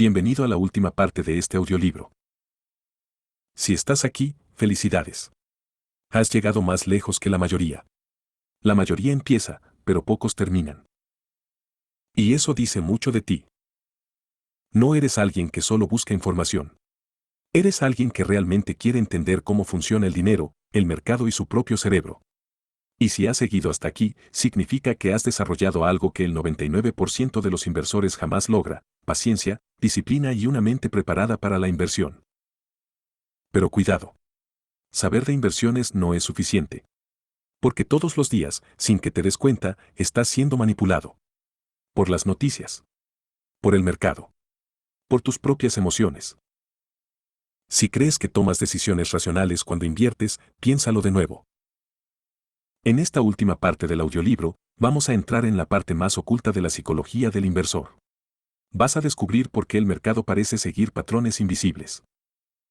Bienvenido a la última parte de este audiolibro. Si estás aquí, felicidades. Has llegado más lejos que la mayoría. La mayoría empieza, pero pocos terminan. Y eso dice mucho de ti. No eres alguien que solo busca información. Eres alguien que realmente quiere entender cómo funciona el dinero, el mercado y su propio cerebro. Y si has seguido hasta aquí, significa que has desarrollado algo que el 99% de los inversores jamás logra: paciencia, disciplina y una mente preparada para la inversión. Pero cuidado. Saber de inversiones no es suficiente. Porque todos los días, sin que te des cuenta, estás siendo manipulado. Por las noticias. Por el mercado. Por tus propias emociones. Si crees que tomas decisiones racionales cuando inviertes, piénsalo de nuevo. En esta última parte del audiolibro, vamos a entrar en la parte más oculta de la psicología del inversor. Vas a descubrir por qué el mercado parece seguir patrones invisibles.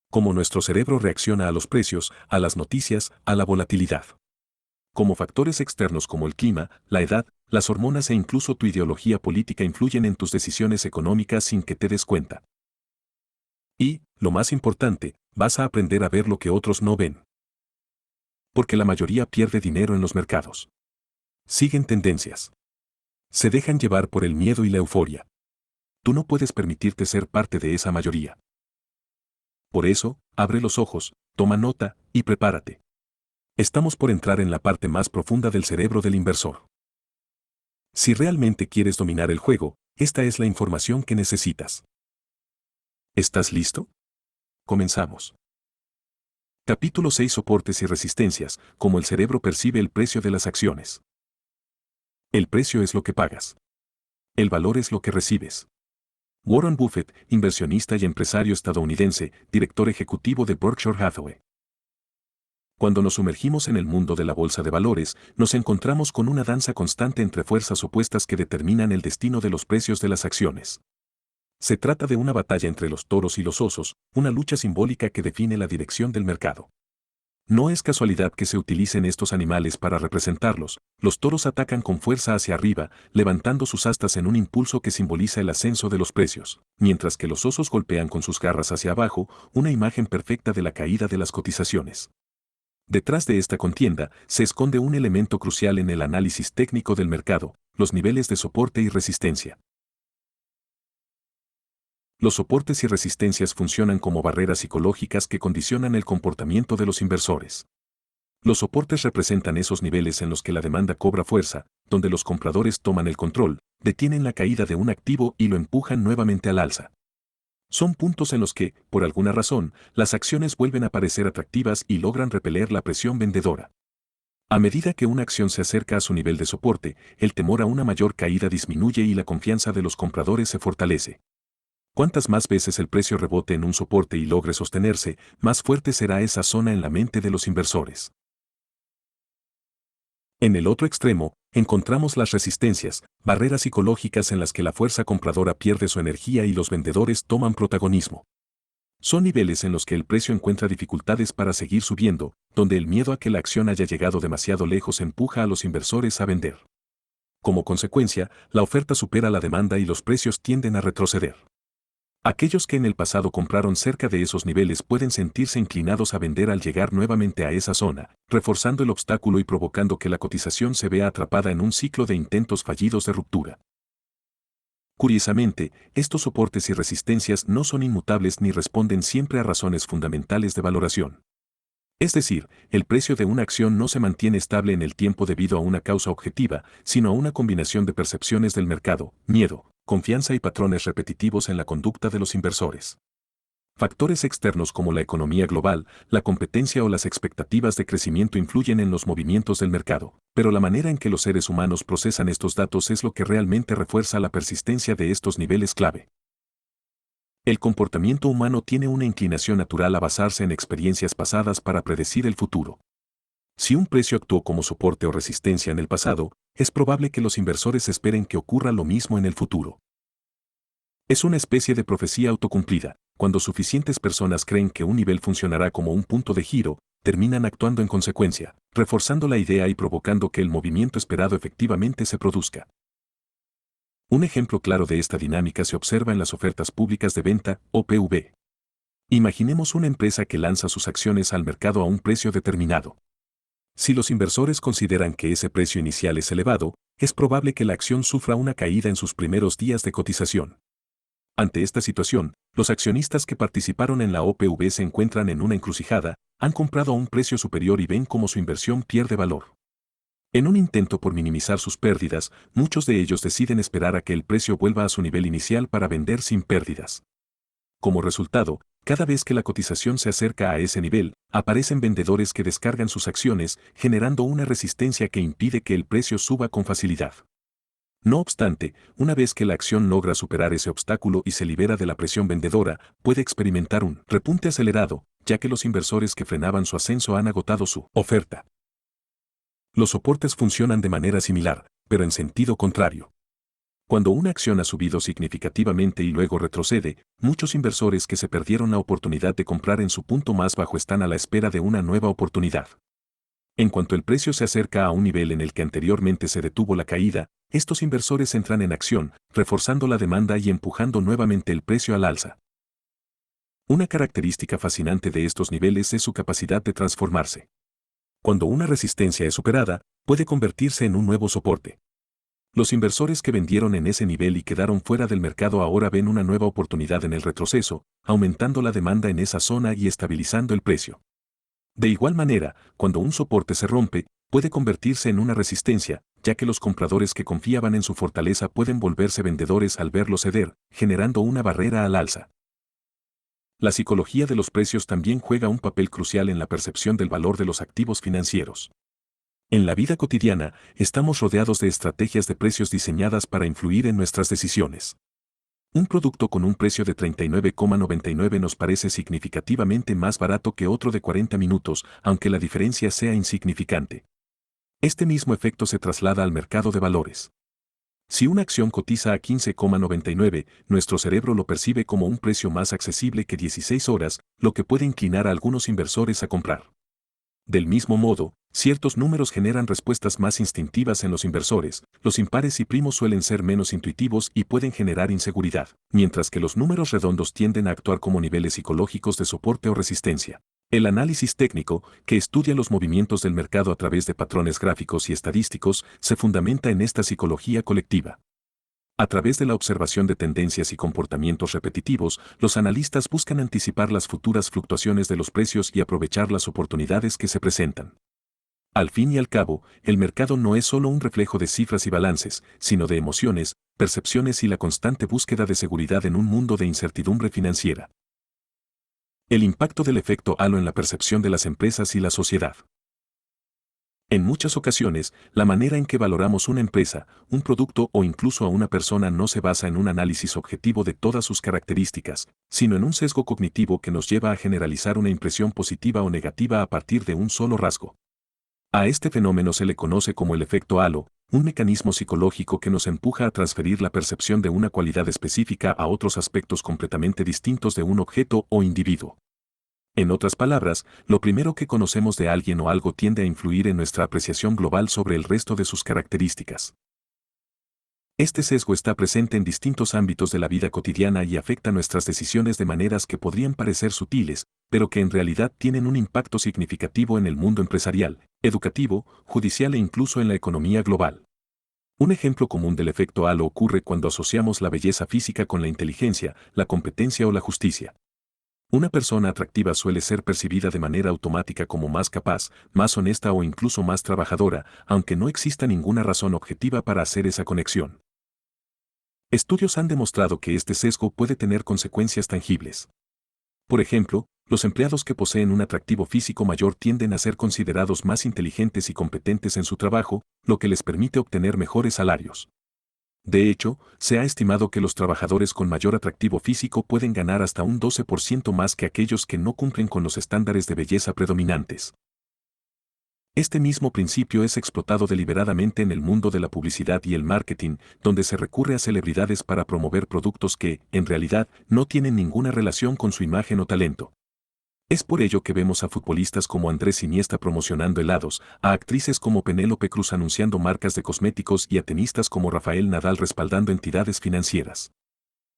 Cómo nuestro cerebro reacciona a los precios, a las noticias, a la volatilidad. Cómo factores externos como el clima, la edad, las hormonas e incluso tu ideología política influyen en tus decisiones económicas sin que te des cuenta. Y, lo más importante, vas a aprender a ver lo que otros no ven. Porque la mayoría pierde dinero en los mercados. Siguen tendencias. Se dejan llevar por el miedo y la euforia. Tú no puedes permitirte ser parte de esa mayoría. Por eso, abre los ojos, toma nota, y prepárate. Estamos por entrar en la parte más profunda del cerebro del inversor. Si realmente quieres dominar el juego, esta es la información que necesitas. ¿Estás listo? Comenzamos. Capítulo 6: Soportes y resistencias: cómo el cerebro percibe el precio de las acciones. El precio es lo que pagas. El valor es lo que recibes. Warren Buffett, inversionista y empresario estadounidense, director ejecutivo de Berkshire Hathaway. Cuando nos sumergimos en el mundo de la bolsa de valores, nos encontramos con una danza constante entre fuerzas opuestas que determinan el destino de los precios de las acciones. Se trata de una batalla entre los toros y los osos, una lucha simbólica que define la dirección del mercado. No es casualidad que se utilicen estos animales para representarlos. Los toros atacan con fuerza hacia arriba, levantando sus astas en un impulso que simboliza el ascenso de los precios, mientras que los osos golpean con sus garras hacia abajo, una imagen perfecta de la caída de las cotizaciones. Detrás de esta contienda se esconde un elemento crucial en el análisis técnico del mercado: los niveles de soporte y resistencia. Los soportes y resistencias funcionan como barreras psicológicas que condicionan el comportamiento de los inversores. Los soportes representan esos niveles en los que la demanda cobra fuerza, donde los compradores toman el control, detienen la caída de un activo y lo empujan nuevamente al alza. Son puntos en los que, por alguna razón, las acciones vuelven a parecer atractivas y logran repeler la presión vendedora. A medida que una acción se acerca a su nivel de soporte, el temor a una mayor caída disminuye y la confianza de los compradores se fortalece. Cuantas más veces el precio rebote en un soporte y logre sostenerse, más fuerte será esa zona en la mente de los inversores. En el otro extremo, encontramos las resistencias, barreras psicológicas en las que la fuerza compradora pierde su energía y los vendedores toman protagonismo. Son niveles en los que el precio encuentra dificultades para seguir subiendo, donde el miedo a que la acción haya llegado demasiado lejos empuja a los inversores a vender. Como consecuencia, la oferta supera la demanda y los precios tienden a retroceder. Aquellos que en el pasado compraron cerca de esos niveles pueden sentirse inclinados a vender al llegar nuevamente a esa zona, reforzando el obstáculo y provocando que la cotización se vea atrapada en un ciclo de intentos fallidos de ruptura. Curiosamente, estos soportes y resistencias no son inmutables ni responden siempre a razones fundamentales de valoración. Es decir, el precio de una acción no se mantiene estable en el tiempo debido a una causa objetiva, sino a una combinación de percepciones del mercado, miedo, confianza y patrones repetitivos en la conducta de los inversores. Factores externos como la economía global, la competencia o las expectativas de crecimiento influyen en los movimientos del mercado, pero la manera en que los seres humanos procesan estos datos es lo que realmente refuerza la persistencia de estos niveles clave. El comportamiento humano tiene una inclinación natural a basarse en experiencias pasadas para predecir el futuro. Si un precio actuó como soporte o resistencia en el pasado, es probable que los inversores esperen que ocurra lo mismo en el futuro. Es una especie de profecía autocumplida. Cuando suficientes personas creen que un nivel funcionará como un punto de giro, terminan actuando en consecuencia, reforzando la idea y provocando que el movimiento esperado efectivamente se produzca. Un ejemplo claro de esta dinámica se observa en las ofertas públicas de venta, OPV. Imaginemos una empresa que lanza sus acciones al mercado a un precio determinado. Si los inversores consideran que ese precio inicial es elevado, es probable que la acción sufra una caída en sus primeros días de cotización. Ante esta situación, los accionistas que participaron en la OPV se encuentran en una encrucijada, han comprado a un precio superior y ven cómo su inversión pierde valor. En un intento por minimizar sus pérdidas, muchos de ellos deciden esperar a que el precio vuelva a su nivel inicial para vender sin pérdidas. Como resultado, cada vez que la cotización se acerca a ese nivel, aparecen vendedores que descargan sus acciones, generando una resistencia que impide que el precio suba con facilidad. No obstante, una vez que la acción logra superar ese obstáculo y se libera de la presión vendedora, puede experimentar un repunte acelerado, ya que los inversores que frenaban su ascenso han agotado su oferta. Los soportes funcionan de manera similar, pero en sentido contrario. Cuando una acción ha subido significativamente y luego retrocede, muchos inversores que se perdieron la oportunidad de comprar en su punto más bajo están a la espera de una nueva oportunidad. En cuanto el precio se acerca a un nivel en el que anteriormente se detuvo la caída, estos inversores entran en acción, reforzando la demanda y empujando nuevamente el precio al alza. Una característica fascinante de estos niveles es su capacidad de transformarse. Cuando una resistencia es superada, puede convertirse en un nuevo soporte. Los inversores que vendieron en ese nivel y quedaron fuera del mercado ahora ven una nueva oportunidad en el retroceso, aumentando la demanda en esa zona y estabilizando el precio. De igual manera, cuando un soporte se rompe, puede convertirse en una resistencia, ya que los compradores que confiaban en su fortaleza pueden volverse vendedores al verlo ceder, generando una barrera al alza. La psicología de los precios también juega un papel crucial en la percepción del valor de los activos financieros. En la vida cotidiana, estamos rodeados de estrategias de precios diseñadas para influir en nuestras decisiones. Un producto con un precio de 39,99 nos parece significativamente más barato que otro de 40 minutos, aunque la diferencia sea insignificante. Este mismo efecto se traslada al mercado de valores. Si una acción cotiza a 15,99, nuestro cerebro lo percibe como un precio más accesible que 16 horas, lo que puede inclinar a algunos inversores a comprar. Del mismo modo, ciertos números generan respuestas más instintivas en los inversores, los impares y primos suelen ser menos intuitivos y pueden generar inseguridad, mientras que los números redondos tienden a actuar como niveles psicológicos de soporte o resistencia. El análisis técnico, que estudia los movimientos del mercado a través de patrones gráficos y estadísticos, se fundamenta en esta psicología colectiva. A través de la observación de tendencias y comportamientos repetitivos, los analistas buscan anticipar las futuras fluctuaciones de los precios y aprovechar las oportunidades que se presentan. Al fin y al cabo, el mercado no es solo un reflejo de cifras y balances, sino de emociones, percepciones y la constante búsqueda de seguridad en un mundo de incertidumbre financiera. El impacto del efecto halo en la percepción de las empresas y la sociedad. En muchas ocasiones, la manera en que valoramos una empresa, un producto o incluso a una persona no se basa en un análisis objetivo de todas sus características, sino en un sesgo cognitivo que nos lleva a generalizar una impresión positiva o negativa a partir de un solo rasgo. A este fenómeno se le conoce como el efecto halo, un mecanismo psicológico que nos empuja a transferir la percepción de una cualidad específica a otros aspectos completamente distintos de un objeto o individuo. En otras palabras, lo primero que conocemos de alguien o algo tiende a influir en nuestra apreciación global sobre el resto de sus características. Este sesgo está presente en distintos ámbitos de la vida cotidiana y afecta nuestras decisiones de maneras que podrían parecer sutiles, pero que en realidad tienen un impacto significativo en el mundo empresarial, educativo, judicial e incluso en la economía global. Un ejemplo común del efecto halo ocurre cuando asociamos la belleza física con la inteligencia, la competencia o la justicia. Una persona atractiva suele ser percibida de manera automática como más capaz, más honesta o incluso más trabajadora, aunque no exista ninguna razón objetiva para hacer esa conexión. Estudios han demostrado que este sesgo puede tener consecuencias tangibles. Por ejemplo, los empleados que poseen un atractivo físico mayor tienden a ser considerados más inteligentes y competentes en su trabajo, lo que les permite obtener mejores salarios. De hecho, se ha estimado que los trabajadores con mayor atractivo físico pueden ganar hasta un 12% más que aquellos que no cumplen con los estándares de belleza predominantes. Este mismo principio es explotado deliberadamente en el mundo de la publicidad y el marketing, donde se recurre a celebridades para promover productos que, en realidad, no tienen ninguna relación con su imagen o talento. Es por ello que vemos a futbolistas como Andrés Iniesta promocionando helados, a actrices como Penélope Cruz anunciando marcas de cosméticos y a tenistas como Rafael Nadal respaldando entidades financieras.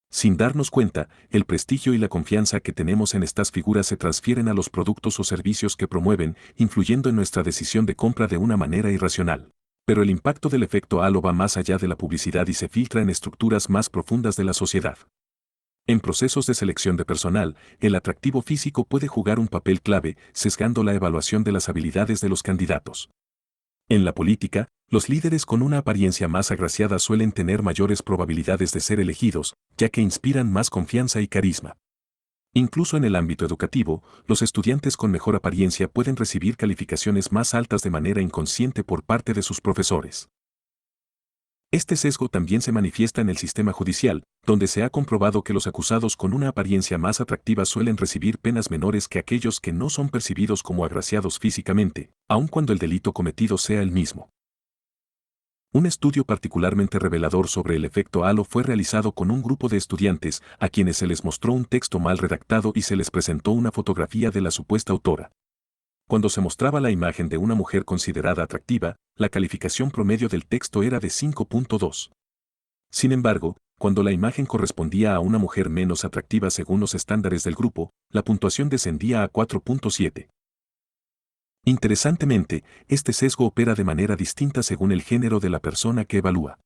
Sin darnos cuenta, el prestigio y la confianza que tenemos en estas figuras se transfieren a los productos o servicios que promueven, influyendo en nuestra decisión de compra de una manera irracional. Pero el impacto del efecto halo va más allá de la publicidad y se filtra en estructuras más profundas de la sociedad. En procesos de selección de personal, el atractivo físico puede jugar un papel clave, sesgando la evaluación de las habilidades de los candidatos. En la política, los líderes con una apariencia más agraciada suelen tener mayores probabilidades de ser elegidos, ya que inspiran más confianza y carisma. Incluso en el ámbito educativo, los estudiantes con mejor apariencia pueden recibir calificaciones más altas de manera inconsciente por parte de sus profesores. Este sesgo también se manifiesta en el sistema judicial, donde se ha comprobado que los acusados con una apariencia más atractiva suelen recibir penas menores que aquellos que no son percibidos como agraciados físicamente, aun cuando el delito cometido sea el mismo. Un estudio particularmente revelador sobre el efecto halo fue realizado con un grupo de estudiantes a quienes se les mostró un texto mal redactado y se les presentó una fotografía de la supuesta autora. Cuando se mostraba la imagen de una mujer considerada atractiva, la calificación promedio del texto era de 5.2. Sin embargo, cuando la imagen correspondía a una mujer menos atractiva según los estándares del grupo, la puntuación descendía a 4.7. Interesantemente, este sesgo opera de manera distinta según el género de la persona que evalúa.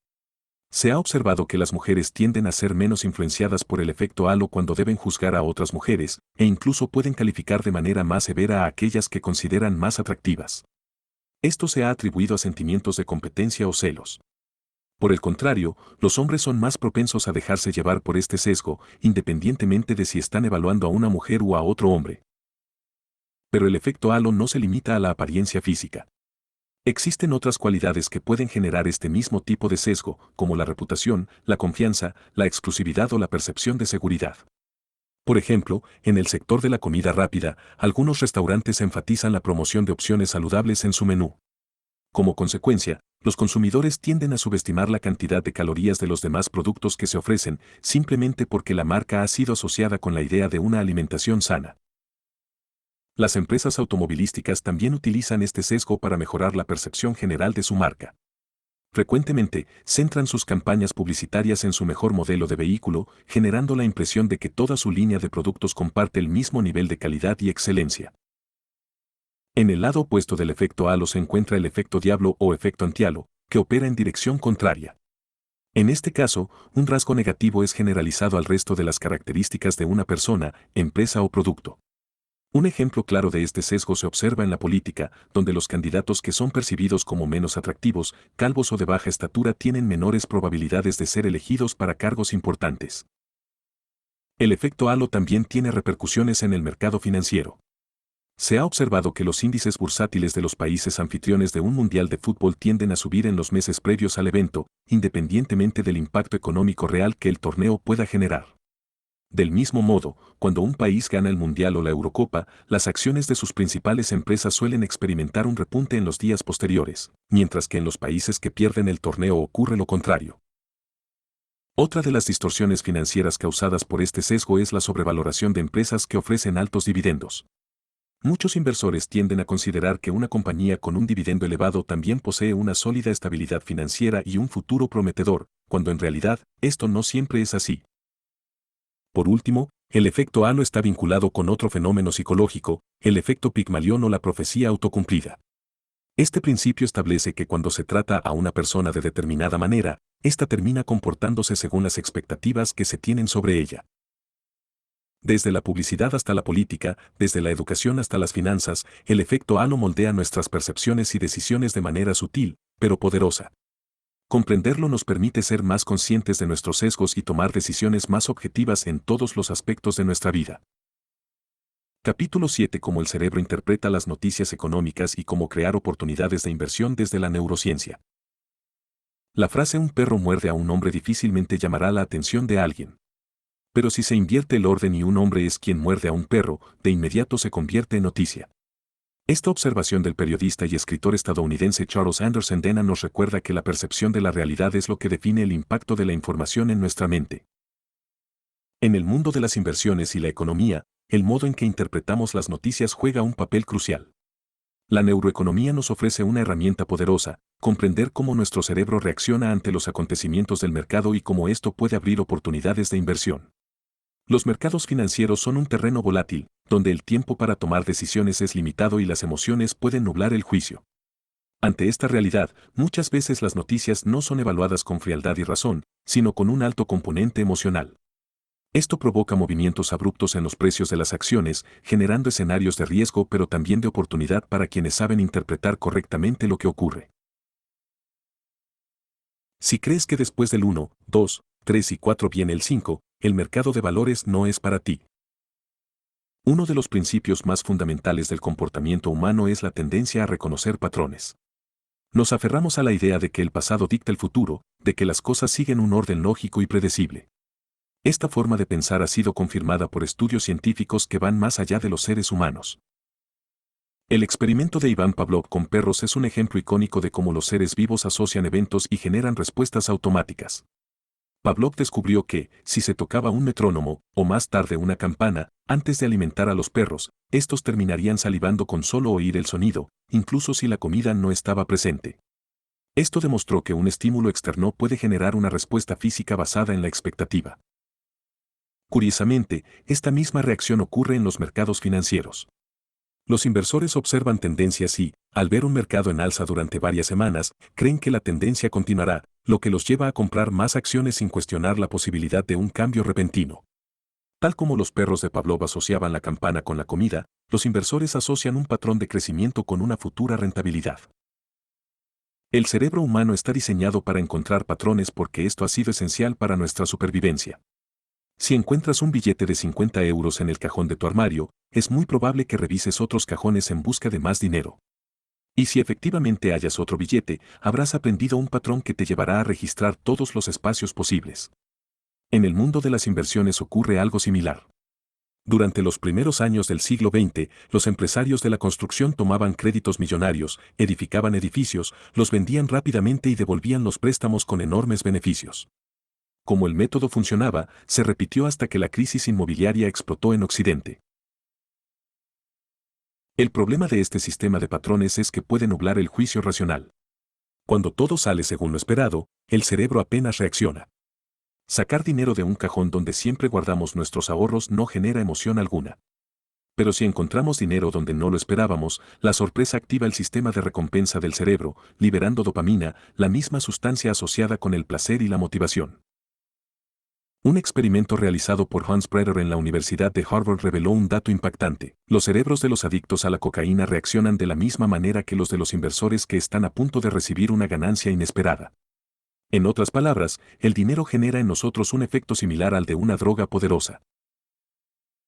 Se ha observado que las mujeres tienden a ser menos influenciadas por el efecto halo cuando deben juzgar a otras mujeres, e incluso pueden calificar de manera más severa a aquellas que consideran más atractivas. Esto se ha atribuido a sentimientos de competencia o celos. Por el contrario, los hombres son más propensos a dejarse llevar por este sesgo, independientemente de si están evaluando a una mujer o a otro hombre. Pero el efecto halo no se limita a la apariencia física. Existen otras cualidades que pueden generar este mismo tipo de sesgo, como la reputación, la confianza, la exclusividad o la percepción de seguridad. Por ejemplo, en el sector de la comida rápida, algunos restaurantes enfatizan la promoción de opciones saludables en su menú. Como consecuencia, los consumidores tienden a subestimar la cantidad de calorías de los demás productos que se ofrecen, simplemente porque la marca ha sido asociada con la idea de una alimentación sana. Las empresas automovilísticas también utilizan este sesgo para mejorar la percepción general de su marca. Frecuentemente, centran sus campañas publicitarias en su mejor modelo de vehículo, generando la impresión de que toda su línea de productos comparte el mismo nivel de calidad y excelencia. En el lado opuesto del efecto halo se encuentra el efecto diablo o efecto antihalo, que opera en dirección contraria. En este caso, un rasgo negativo es generalizado al resto de las características de una persona, empresa o producto. Un ejemplo claro de este sesgo se observa en la política, donde los candidatos que son percibidos como menos atractivos, calvos o de baja estatura tienen menores probabilidades de ser elegidos para cargos importantes. El efecto halo también tiene repercusiones en el mercado financiero. Se ha observado que los índices bursátiles de los países anfitriones de un mundial de fútbol tienden a subir en los meses previos al evento, independientemente del impacto económico real que el torneo pueda generar. Del mismo modo, cuando un país gana el Mundial o la Eurocopa, las acciones de sus principales empresas suelen experimentar un repunte en los días posteriores, mientras que en los países que pierden el torneo ocurre lo contrario. Otra de las distorsiones financieras causadas por este sesgo es la sobrevaloración de empresas que ofrecen altos dividendos. Muchos inversores tienden a considerar que una compañía con un dividendo elevado también posee una sólida estabilidad financiera y un futuro prometedor, cuando en realidad, esto no siempre es así. Por último, el efecto halo está vinculado con otro fenómeno psicológico, el efecto Pigmalión o la profecía autocumplida. Este principio establece que cuando se trata a una persona de determinada manera, ésta termina comportándose según las expectativas que se tienen sobre ella. Desde la publicidad hasta la política, desde la educación hasta las finanzas, el efecto halo moldea nuestras percepciones y decisiones de manera sutil, pero poderosa. Comprenderlo nos permite ser más conscientes de nuestros sesgos y tomar decisiones más objetivas en todos los aspectos de nuestra vida. Capítulo 7. Cómo el cerebro interpreta las noticias económicas y cómo crear oportunidades de inversión desde la neurociencia. La frase "un perro muerde a un hombre" difícilmente llamará la atención de alguien. Pero si se invierte el orden y un hombre es quien muerde a un perro, de inmediato se convierte en noticia. Esta observación del periodista y escritor estadounidense Charles Anderson Dana nos recuerda que la percepción de la realidad es lo que define el impacto de la información en nuestra mente. En el mundo de las inversiones y la economía, el modo en que interpretamos las noticias juega un papel crucial. La neuroeconomía nos ofrece una herramienta poderosa: comprender cómo nuestro cerebro reacciona ante los acontecimientos del mercado y cómo esto puede abrir oportunidades de inversión. Los mercados financieros son un terreno volátil, donde el tiempo para tomar decisiones es limitado y las emociones pueden nublar el juicio. Ante esta realidad, muchas veces las noticias no son evaluadas con frialdad y razón, sino con un alto componente emocional. Esto provoca movimientos abruptos en los precios de las acciones, generando escenarios de riesgo pero también de oportunidad para quienes saben interpretar correctamente lo que ocurre. Si crees que después del 1, 2, 3 y 4 viene el 5, el mercado de valores no es para ti. Uno de los principios más fundamentales del comportamiento humano es la tendencia a reconocer patrones. Nos aferramos a la idea de que el pasado dicta el futuro, de que las cosas siguen un orden lógico y predecible. Esta forma de pensar ha sido confirmada por estudios científicos que van más allá de los seres humanos. El experimento de Iván Pavlov con perros es un ejemplo icónico de cómo los seres vivos asocian eventos y generan respuestas automáticas. Pavlov descubrió que, si se tocaba un metrónomo, o más tarde una campana, antes de alimentar a los perros, estos terminarían salivando con solo oír el sonido, incluso si la comida no estaba presente. Esto demostró que un estímulo externo puede generar una respuesta física basada en la expectativa. Curiosamente, esta misma reacción ocurre en los mercados financieros. Los inversores observan tendencias y, al ver un mercado en alza durante varias semanas, creen que la tendencia continuará, lo que los lleva a comprar más acciones sin cuestionar la posibilidad de un cambio repentino. Tal como los perros de Pavlov asociaban la campana con la comida, los inversores asocian un patrón de crecimiento con una futura rentabilidad. El cerebro humano está diseñado para encontrar patrones porque esto ha sido esencial para nuestra supervivencia. Si encuentras un billete de 50 euros en el cajón de tu armario, es muy probable que revises otros cajones en busca de más dinero. Y si efectivamente hallas otro billete, habrás aprendido un patrón que te llevará a registrar todos los espacios posibles. En el mundo de las inversiones ocurre algo similar. Durante los primeros años del siglo XX, los empresarios de la construcción tomaban créditos millonarios, edificaban edificios, los vendían rápidamente y devolvían los préstamos con enormes beneficios. Como el método funcionaba, se repitió hasta que la crisis inmobiliaria explotó en Occidente. El problema de este sistema de patrones es que puede nublar el juicio racional. Cuando todo sale según lo esperado, el cerebro apenas reacciona. Sacar dinero de un cajón donde siempre guardamos nuestros ahorros no genera emoción alguna. Pero si encontramos dinero donde no lo esperábamos, la sorpresa activa el sistema de recompensa del cerebro, liberando dopamina, la misma sustancia asociada con el placer y la motivación. Un experimento realizado por Hans Prater en la Universidad de Harvard reveló un dato impactante: los cerebros de los adictos a la cocaína reaccionan de la misma manera que los de los inversores que están a punto de recibir una ganancia inesperada. En otras palabras, el dinero genera en nosotros un efecto similar al de una droga poderosa.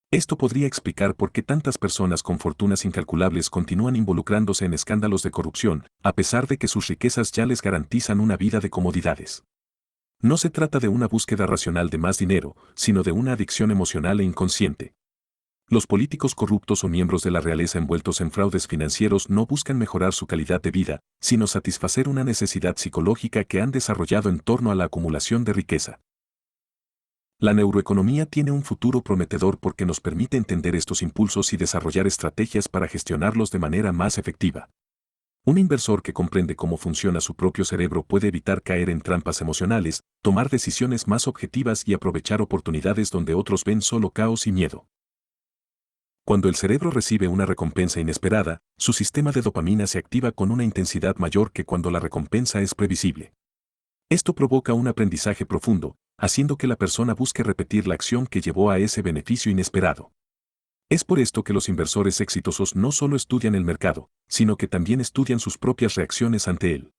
Esto podría explicar por qué tantas personas con fortunas incalculables continúan involucrándose en escándalos de corrupción, a pesar de que sus riquezas ya les garantizan una vida de comodidades. No se trata de una búsqueda racional de más dinero, sino de una adicción emocional e inconsciente. Los políticos corruptos o miembros de la realeza envueltos en fraudes financieros no buscan mejorar su calidad de vida, sino satisfacer una necesidad psicológica que han desarrollado en torno a la acumulación de riqueza. La neuroeconomía tiene un futuro prometedor porque nos permite entender estos impulsos y desarrollar estrategias para gestionarlos de manera más efectiva. Un inversor que comprende cómo funciona su propio cerebro puede evitar caer en trampas emocionales, tomar decisiones más objetivas y aprovechar oportunidades donde otros ven solo caos y miedo. Cuando el cerebro recibe una recompensa inesperada, su sistema de dopamina se activa con una intensidad mayor que cuando la recompensa es previsible. Esto provoca un aprendizaje profundo, haciendo que la persona busque repetir la acción que llevó a ese beneficio inesperado. Es por esto que los inversores exitosos no solo estudian el mercado, sino que también estudian sus propias reacciones ante él.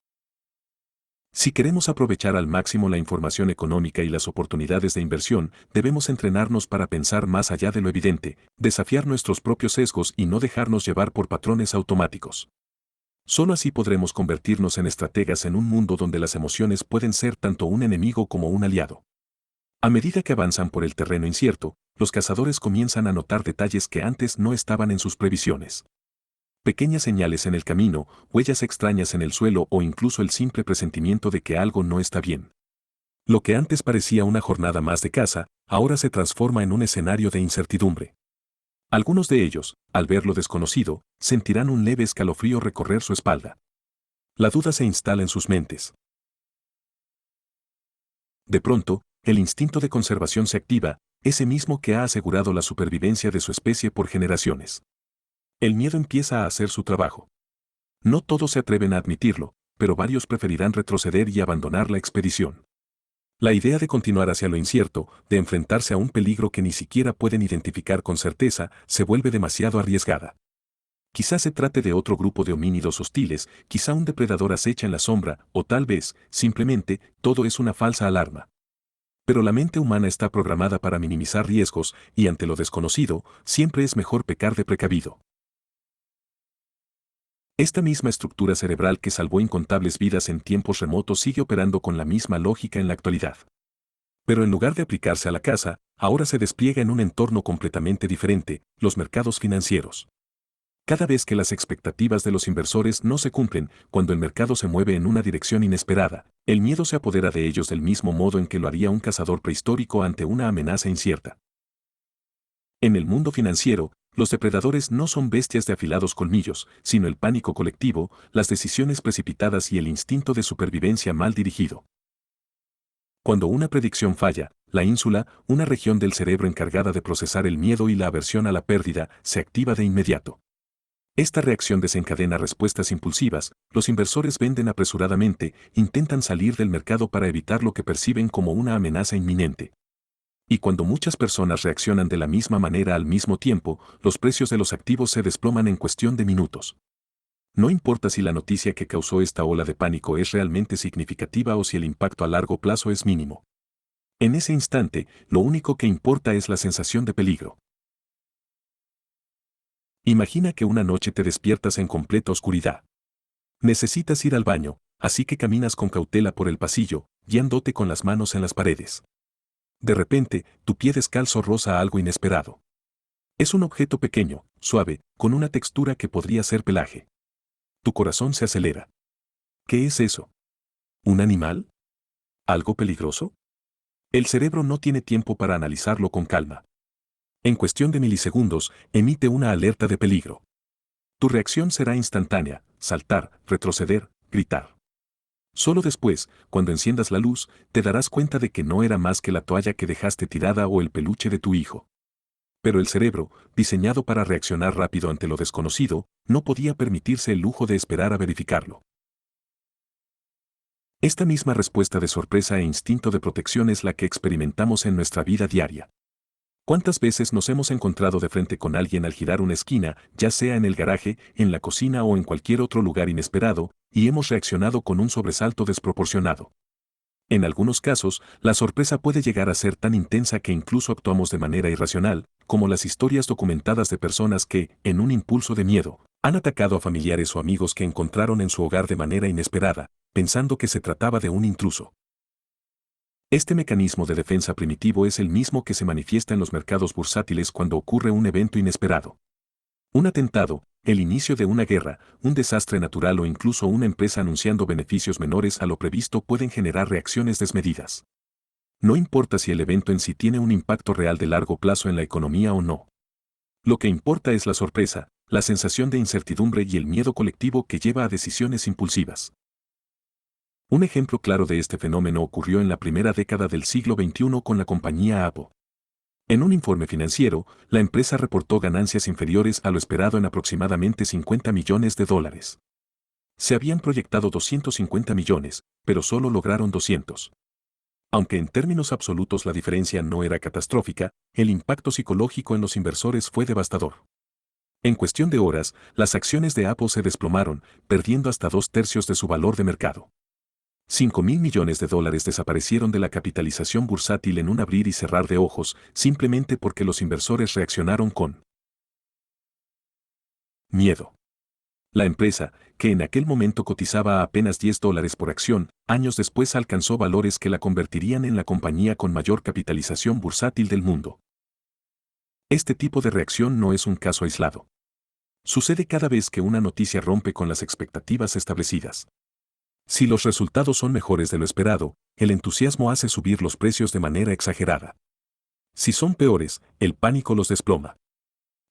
Si queremos aprovechar al máximo la información económica y las oportunidades de inversión, debemos entrenarnos para pensar más allá de lo evidente, desafiar nuestros propios sesgos y no dejarnos llevar por patrones automáticos. Solo así podremos convertirnos en estrategas en un mundo donde las emociones pueden ser tanto un enemigo como un aliado. A medida que avanzan por el terreno incierto, los cazadores comienzan a notar detalles que antes no estaban en sus previsiones. Pequeñas señales en el camino, huellas extrañas en el suelo o incluso el simple presentimiento de que algo no está bien. Lo que antes parecía una jornada más de caza, ahora se transforma en un escenario de incertidumbre. Algunos de ellos, al ver lo desconocido, sentirán un leve escalofrío recorrer su espalda. La duda se instala en sus mentes. De pronto, el instinto de conservación se activa, ese mismo que ha asegurado la supervivencia de su especie por generaciones. El miedo empieza a hacer su trabajo. No todos se atreven a admitirlo, pero varios preferirán retroceder y abandonar la expedición. La idea de continuar hacia lo incierto, de enfrentarse a un peligro que ni siquiera pueden identificar con certeza, se vuelve demasiado arriesgada. Quizá se trate de otro grupo de homínidos hostiles, quizá un depredador acecha en la sombra, o tal vez, simplemente, todo es una falsa alarma. Pero la mente humana está programada para minimizar riesgos, y ante lo desconocido, siempre es mejor pecar de precavido. Esta misma estructura cerebral que salvó incontables vidas en tiempos remotos sigue operando con la misma lógica en la actualidad. Pero en lugar de aplicarse a la casa, ahora se despliega en un entorno completamente diferente, los mercados financieros. Cada vez que las expectativas de los inversores no se cumplen, cuando el mercado se mueve en una dirección inesperada, el miedo se apodera de ellos del mismo modo en que lo haría un cazador prehistórico ante una amenaza incierta. En el mundo financiero, los depredadores no son bestias de afilados colmillos, sino el pánico colectivo, las decisiones precipitadas y el instinto de supervivencia mal dirigido. Cuando una predicción falla, la ínsula, una región del cerebro encargada de procesar el miedo y la aversión a la pérdida, se activa de inmediato. Esta reacción desencadena respuestas impulsivas, los inversores venden apresuradamente, intentan salir del mercado para evitar lo que perciben como una amenaza inminente. Y cuando muchas personas reaccionan de la misma manera al mismo tiempo, los precios de los activos se desploman en cuestión de minutos. No importa si la noticia que causó esta ola de pánico es realmente significativa o si el impacto a largo plazo es mínimo. En ese instante, lo único que importa es la sensación de peligro. Imagina que una noche te despiertas en completa oscuridad. Necesitas ir al baño, así que caminas con cautela por el pasillo, guiándote con las manos en las paredes. De repente, tu pie descalzo roza algo inesperado. Es un objeto pequeño, suave, con una textura que podría ser pelaje. Tu corazón se acelera. ¿Qué es eso? ¿Un animal? ¿Algo peligroso? El cerebro no tiene tiempo para analizarlo con calma. En cuestión de milisegundos, emite una alerta de peligro. Tu reacción será instantánea: saltar, retroceder, gritar. Solo después, cuando enciendas la luz, te darás cuenta de que no era más que la toalla que dejaste tirada o el peluche de tu hijo. Pero el cerebro, diseñado para reaccionar rápido ante lo desconocido, no podía permitirse el lujo de esperar a verificarlo. Esta misma respuesta de sorpresa e instinto de protección es la que experimentamos en nuestra vida diaria. ¿Cuántas veces nos hemos encontrado de frente con alguien al girar una esquina, ya sea en el garaje, en la cocina o en cualquier otro lugar inesperado, y hemos reaccionado con un sobresalto desproporcionado? En algunos casos, la sorpresa puede llegar a ser tan intensa que incluso actuamos de manera irracional, como las historias documentadas de personas que, en un impulso de miedo, han atacado a familiares o amigos que encontraron en su hogar de manera inesperada, pensando que se trataba de un intruso. Este mecanismo de defensa primitivo es el mismo que se manifiesta en los mercados bursátiles cuando ocurre un evento inesperado. Un atentado, el inicio de una guerra, un desastre natural o incluso una empresa anunciando beneficios menores a lo previsto pueden generar reacciones desmedidas. No importa si el evento en sí tiene un impacto real de largo plazo en la economía o no. Lo que importa es la sorpresa, la sensación de incertidumbre y el miedo colectivo que lleva a decisiones impulsivas. Un ejemplo claro de este fenómeno ocurrió en la primera década del siglo XXI con la compañía Apple. En un informe financiero, la empresa reportó ganancias inferiores a lo esperado en aproximadamente $50 millones. Se habían proyectado 250 millones, pero solo lograron 200. Aunque en términos absolutos la diferencia no era catastrófica, el impacto psicológico en los inversores fue devastador. En cuestión de horas, las acciones de Apple se desplomaron, perdiendo hasta 2/3 de su valor de mercado. $5.000 millones desaparecieron de la capitalización bursátil en un abrir y cerrar de ojos, simplemente porque los inversores reaccionaron con miedo. La empresa, que en aquel momento cotizaba a apenas $10 por acción, años después alcanzó valores que la convertirían en la compañía con mayor capitalización bursátil del mundo. Este tipo de reacción no es un caso aislado. Sucede cada vez que una noticia rompe con las expectativas establecidas. Si los resultados son mejores de lo esperado, el entusiasmo hace subir los precios de manera exagerada. Si son peores, el pánico los desploma.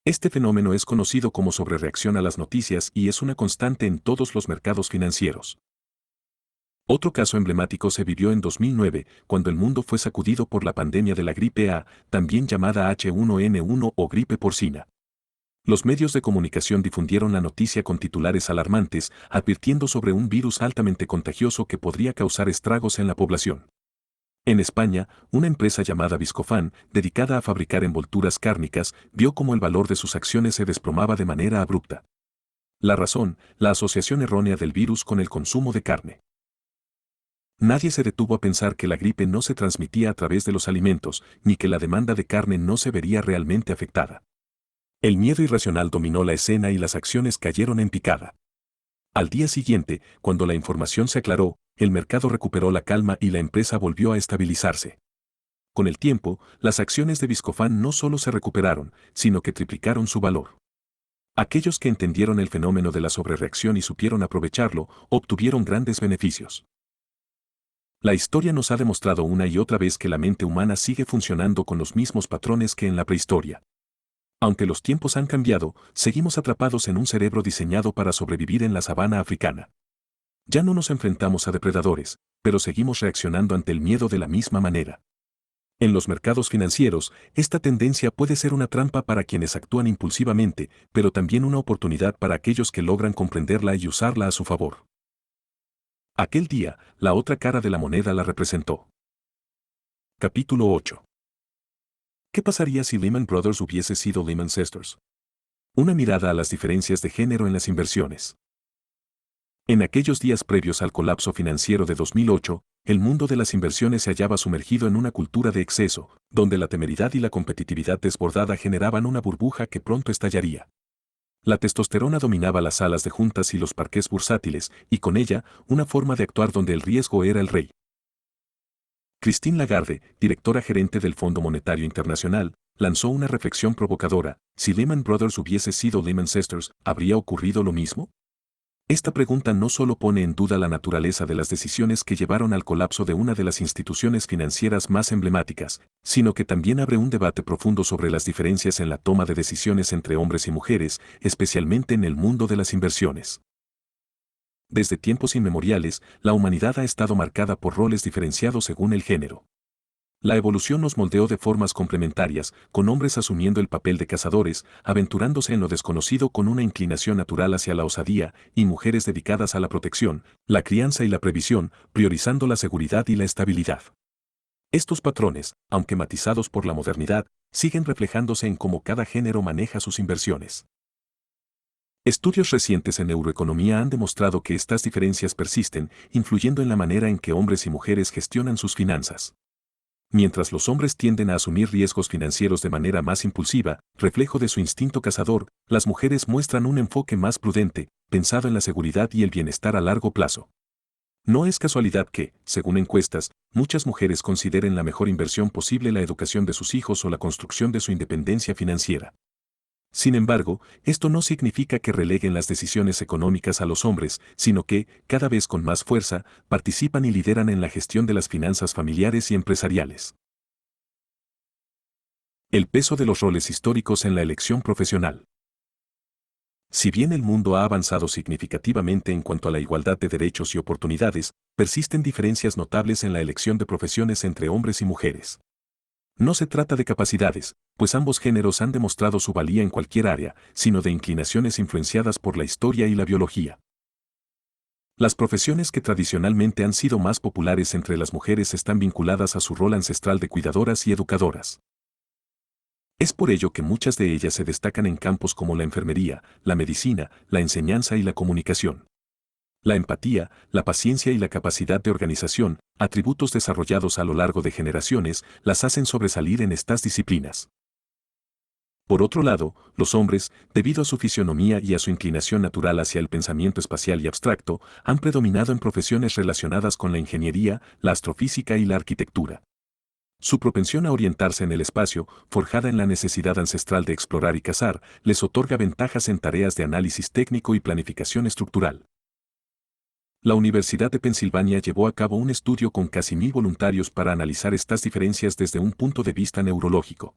Este fenómeno es conocido como sobrereacción a las noticias y es una constante en todos los mercados financieros. Otro caso emblemático se vivió en 2009, cuando el mundo fue sacudido por la pandemia de la gripe A, también llamada H1N1 o gripe porcina. Los medios de comunicación difundieron la noticia con titulares alarmantes, advirtiendo sobre un virus altamente contagioso que podría causar estragos en la población. En España, una empresa llamada Viscofan, dedicada a fabricar envolturas cárnicas, vio cómo el valor de sus acciones se desplomaba de manera abrupta. La razón, la asociación errónea del virus con el consumo de carne. Nadie se detuvo a pensar que la gripe no se transmitía a través de los alimentos, ni que la demanda de carne no se vería realmente afectada. El miedo irracional dominó la escena y las acciones cayeron en picada. Al día siguiente, cuando la información se aclaró, el mercado recuperó la calma y la empresa volvió a estabilizarse. Con el tiempo, las acciones de Viscofan no solo se recuperaron, sino que triplicaron su valor. Aquellos que entendieron el fenómeno de la sobrereacción y supieron aprovecharlo, obtuvieron grandes beneficios. La historia nos ha demostrado una y otra vez que la mente humana sigue funcionando con los mismos patrones que en la prehistoria. Aunque los tiempos han cambiado, seguimos atrapados en un cerebro diseñado para sobrevivir en la sabana africana. Ya no nos enfrentamos a depredadores, pero seguimos reaccionando ante el miedo de la misma manera. En los mercados financieros, esta tendencia puede ser una trampa para quienes actúan impulsivamente, pero también una oportunidad para aquellos que logran comprenderla y usarla a su favor. Aquel día, la otra cara de la moneda la representó. Capítulo 8. ¿Qué pasaría si Lehman Brothers hubiese sido Lehman Sisters? Una mirada a las diferencias de género en las inversiones. En aquellos días previos al colapso financiero de 2008, el mundo de las inversiones se hallaba sumergido en una cultura de exceso, donde la temeridad y la competitividad desbordada generaban una burbuja que pronto estallaría. La testosterona dominaba las salas de juntas y los parqués bursátiles, y con ella, una forma de actuar donde el riesgo era el rey. Christine Lagarde, directora gerente del Fondo Monetario Internacional, lanzó una reflexión provocadora: si Lehman Brothers hubiese sido Lehman Sisters, ¿habría ocurrido lo mismo? Esta pregunta no solo pone en duda la naturaleza de las decisiones que llevaron al colapso de una de las instituciones financieras más emblemáticas, sino que también abre un debate profundo sobre las diferencias en la toma de decisiones entre hombres y mujeres, especialmente en el mundo de las inversiones. Desde tiempos inmemoriales, la humanidad ha estado marcada por roles diferenciados según el género. La evolución nos moldeó de formas complementarias, con hombres asumiendo el papel de cazadores, aventurándose en lo desconocido con una inclinación natural hacia la osadía, y mujeres dedicadas a la protección, la crianza y la previsión, priorizando la seguridad y la estabilidad. Estos patrones, aunque matizados por la modernidad, siguen reflejándose en cómo cada género maneja sus inversiones. Estudios recientes en neuroeconomía han demostrado que estas diferencias persisten, influyendo en la manera en que hombres y mujeres gestionan sus finanzas. Mientras los hombres tienden a asumir riesgos financieros de manera más impulsiva, reflejo de su instinto cazador, las mujeres muestran un enfoque más prudente, pensado en la seguridad y el bienestar a largo plazo. No es casualidad que, según encuestas, muchas mujeres consideren la mejor inversión posible la educación de sus hijos o la construcción de su independencia financiera. Sin embargo, esto no significa que releguen las decisiones económicas a los hombres, sino que, cada vez con más fuerza, participan y lideran en la gestión de las finanzas familiares y empresariales. El peso de los roles históricos en la elección profesional. Si bien el mundo ha avanzado significativamente en cuanto a la igualdad de derechos y oportunidades, persisten diferencias notables en la elección de profesiones entre hombres y mujeres. No se trata de capacidades, pues ambos géneros han demostrado su valía en cualquier área, sino de inclinaciones influenciadas por la historia y la biología. Las profesiones que tradicionalmente han sido más populares entre las mujeres están vinculadas a su rol ancestral de cuidadoras y educadoras. Es por ello que muchas de ellas se destacan en campos como la enfermería, la medicina, la enseñanza y la comunicación. La empatía, la paciencia y la capacidad de organización, atributos desarrollados a lo largo de generaciones, las hacen sobresalir en estas disciplinas. Por otro lado, los hombres, debido a su fisionomía y a su inclinación natural hacia el pensamiento espacial y abstracto, han predominado en profesiones relacionadas con la ingeniería, la astrofísica y la arquitectura. Su propensión a orientarse en el espacio, forjada en la necesidad ancestral de explorar y cazar, les otorga ventajas en tareas de análisis técnico y planificación estructural. La Universidad de Pensilvania llevó a cabo un estudio con casi 1000 voluntarios para analizar estas diferencias desde un punto de vista neurológico.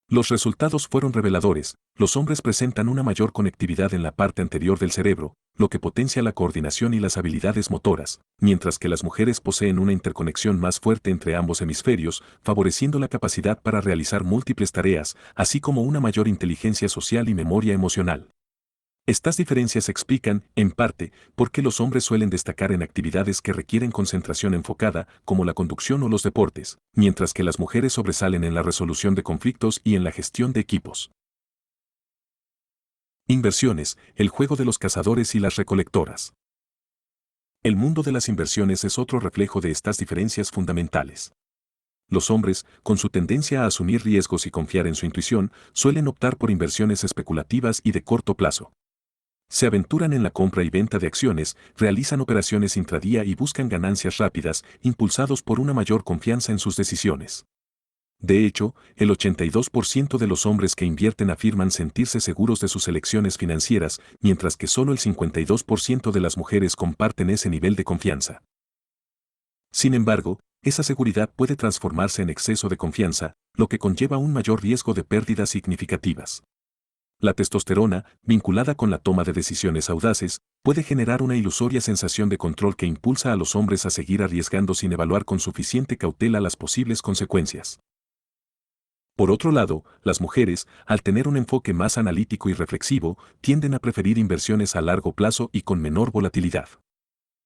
Los resultados fueron reveladores. Los hombres presentan una mayor conectividad en la parte anterior del cerebro, lo que potencia la coordinación y las habilidades motoras, mientras que las mujeres poseen una interconexión más fuerte entre ambos hemisferios, favoreciendo la capacidad para realizar múltiples tareas, así como una mayor inteligencia social y memoria emocional. Estas diferencias explican, en parte, por qué los hombres suelen destacar en actividades que requieren concentración enfocada, como la conducción o los deportes, mientras que las mujeres sobresalen en la resolución de conflictos y en la gestión de equipos. Inversiones, el juego de los cazadores y las recolectoras. El mundo de las inversiones es otro reflejo de estas diferencias fundamentales. Los hombres, con su tendencia a asumir riesgos y confiar en su intuición, suelen optar por inversiones especulativas y de corto plazo. Se aventuran en la compra y venta de acciones, realizan operaciones intradía y buscan ganancias rápidas, impulsados por una mayor confianza en sus decisiones. De hecho, el 82% de los hombres que invierten afirman sentirse seguros de sus elecciones financieras, mientras que solo el 52% de las mujeres comparten ese nivel de confianza. Sin embargo, esa seguridad puede transformarse en exceso de confianza, lo que conlleva un mayor riesgo de pérdidas significativas. La testosterona, vinculada con la toma de decisiones audaces, puede generar una ilusoria sensación de control que impulsa a los hombres a seguir arriesgando sin evaluar con suficiente cautela las posibles consecuencias. Por otro lado, las mujeres, al tener un enfoque más analítico y reflexivo, tienden a preferir inversiones a largo plazo y con menor volatilidad.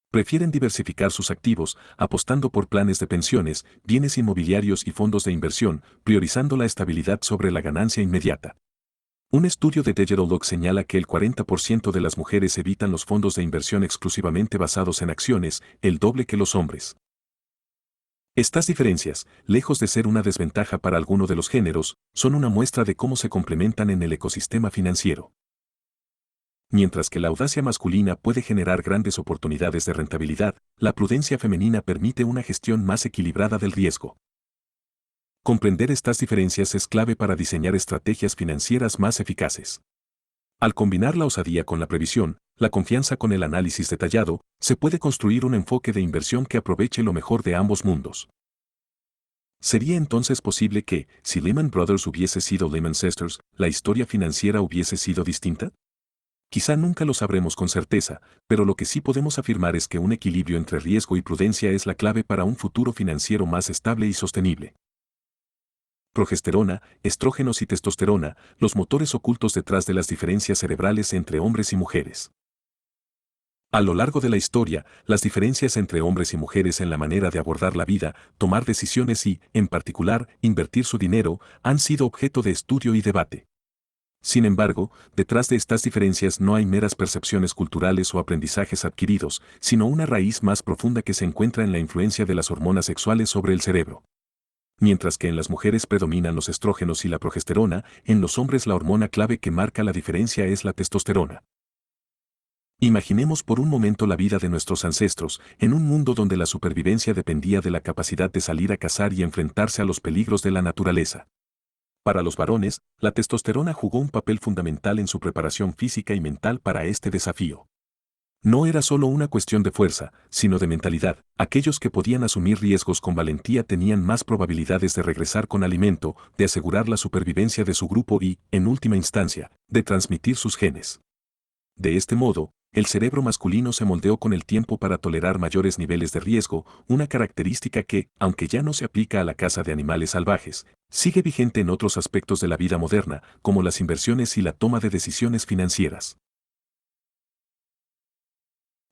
Prefieren diversificar sus activos, apostando por planes de pensiones, bienes inmobiliarios y fondos de inversión, priorizando la estabilidad sobre la ganancia inmediata. Un estudio de DigitalOcean señala que el 40% de las mujeres evitan los fondos de inversión exclusivamente basados en acciones, el doble que los hombres. Estas diferencias, lejos de ser una desventaja para alguno de los géneros, son una muestra de cómo se complementan en el ecosistema financiero. Mientras que la audacia masculina puede generar grandes oportunidades de rentabilidad, la prudencia femenina permite una gestión más equilibrada del riesgo. Comprender estas diferencias es clave para diseñar estrategias financieras más eficaces. Al combinar la osadía con la previsión, la confianza con el análisis detallado, se puede construir un enfoque de inversión que aproveche lo mejor de ambos mundos. ¿Sería entonces posible que, si Lehman Brothers hubiese sido Lehman Sisters, la historia financiera hubiese sido distinta? Quizá nunca lo sabremos con certeza, pero lo que sí podemos afirmar es que un equilibrio entre riesgo y prudencia es la clave para un futuro financiero más estable y sostenible. Progesterona, estrógenos y testosterona, los motores ocultos detrás de las diferencias cerebrales entre hombres y mujeres. A lo largo de la historia, las diferencias entre hombres y mujeres en la manera de abordar la vida, tomar decisiones y, en particular, invertir su dinero, han sido objeto de estudio y debate. Sin embargo, detrás de estas diferencias no hay meras percepciones culturales o aprendizajes adquiridos, sino una raíz más profunda que se encuentra en la influencia de las hormonas sexuales sobre el cerebro. Mientras que en las mujeres predominan los estrógenos y la progesterona, en los hombres la hormona clave que marca la diferencia es la testosterona. Imaginemos por un momento la vida de nuestros ancestros, en un mundo donde la supervivencia dependía de la capacidad de salir a cazar y enfrentarse a los peligros de la naturaleza. Para los varones, la testosterona jugó un papel fundamental en su preparación física y mental para este desafío. No era solo una cuestión de fuerza, sino de mentalidad. Aquellos que podían asumir riesgos con valentía tenían más probabilidades de regresar con alimento, de asegurar la supervivencia de su grupo y, en última instancia, de transmitir sus genes. De este modo, el cerebro masculino se moldeó con el tiempo para tolerar mayores niveles de riesgo, una característica que, aunque ya no se aplica a la caza de animales salvajes, sigue vigente en otros aspectos de la vida moderna, como las inversiones y la toma de decisiones financieras.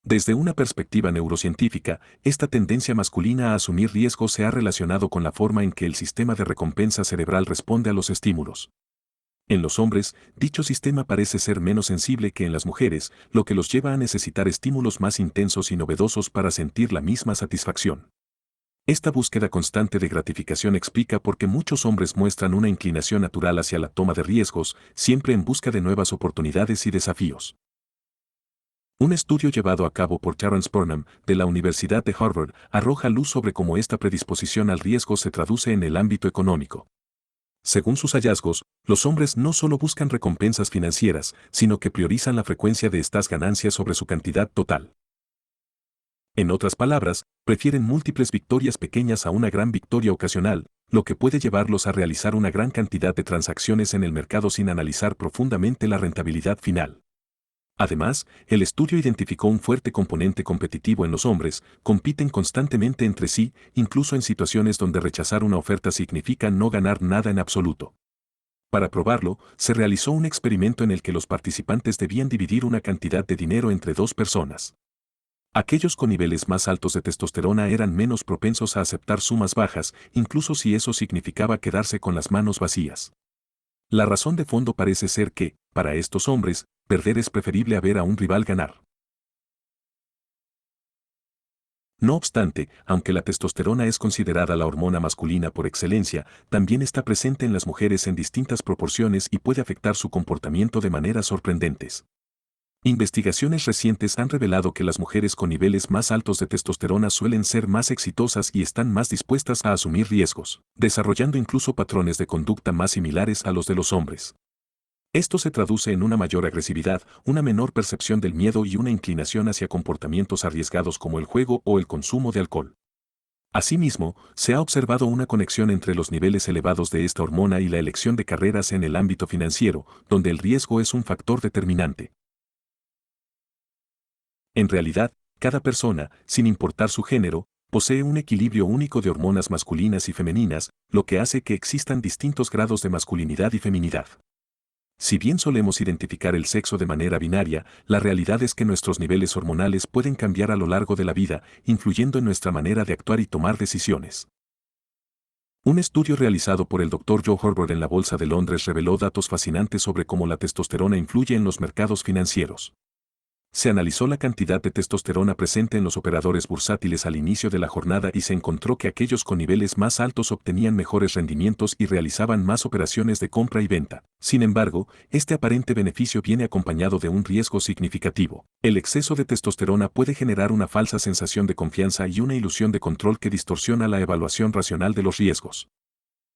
Desde una perspectiva neurocientífica, esta tendencia masculina a asumir riesgos se ha relacionado con la forma en que el sistema de recompensa cerebral responde a los estímulos. En los hombres, dicho sistema parece ser menos sensible que en las mujeres, lo que los lleva a necesitar estímulos más intensos y novedosos para sentir la misma satisfacción. Esta búsqueda constante de gratificación explica por qué muchos hombres muestran una inclinación natural hacia la toma de riesgos, siempre en busca de nuevas oportunidades y desafíos. Un estudio llevado a cabo por Terence Burnham, de la Universidad de Harvard, arroja luz sobre cómo esta predisposición al riesgo se traduce en el ámbito económico. Según sus hallazgos, los hombres no solo buscan recompensas financieras, sino que priorizan la frecuencia de estas ganancias sobre su cantidad total. En otras palabras, prefieren múltiples victorias pequeñas a una gran victoria ocasional, lo que puede llevarlos a realizar una gran cantidad de transacciones en el mercado sin analizar profundamente la rentabilidad final. Además, el estudio identificó un fuerte componente competitivo en los hombres, compiten constantemente entre sí, incluso en situaciones donde rechazar una oferta significa no ganar nada en absoluto. Para probarlo, se realizó un experimento en el que los participantes debían dividir una cantidad de dinero entre dos personas. Aquellos con niveles más altos de testosterona eran menos propensos a aceptar sumas bajas, incluso si eso significaba quedarse con las manos vacías. La razón de fondo parece ser que, para estos hombres, perder es preferible a ver a un rival ganar. No obstante, aunque la testosterona es considerada la hormona masculina por excelencia, también está presente en las mujeres en distintas proporciones y puede afectar su comportamiento de maneras sorprendentes. Investigaciones recientes han revelado que las mujeres con niveles más altos de testosterona suelen ser más exitosas y están más dispuestas a asumir riesgos, desarrollando incluso patrones de conducta más similares a los de los hombres. Esto se traduce en una mayor agresividad, una menor percepción del miedo y una inclinación hacia comportamientos arriesgados como el juego o el consumo de alcohol. Asimismo, se ha observado una conexión entre los niveles elevados de esta hormona y la elección de carreras en el ámbito financiero, donde el riesgo es un factor determinante. En realidad, cada persona, sin importar su género, posee un equilibrio único de hormonas masculinas y femeninas, lo que hace que existan distintos grados de masculinidad y feminidad. Si bien solemos identificar el sexo de manera binaria, la realidad es que nuestros niveles hormonales pueden cambiar a lo largo de la vida, influyendo en nuestra manera de actuar y tomar decisiones. Un estudio realizado por el Dr. Joe Horvath en la Bolsa de Londres reveló datos fascinantes sobre cómo la testosterona influye en los mercados financieros. Se analizó la cantidad de testosterona presente en los operadores bursátiles al inicio de la jornada y se encontró que aquellos con niveles más altos obtenían mejores rendimientos y realizaban más operaciones de compra y venta. Sin embargo, este aparente beneficio viene acompañado de un riesgo significativo. El exceso de testosterona puede generar una falsa sensación de confianza y una ilusión de control que distorsiona la evaluación racional de los riesgos.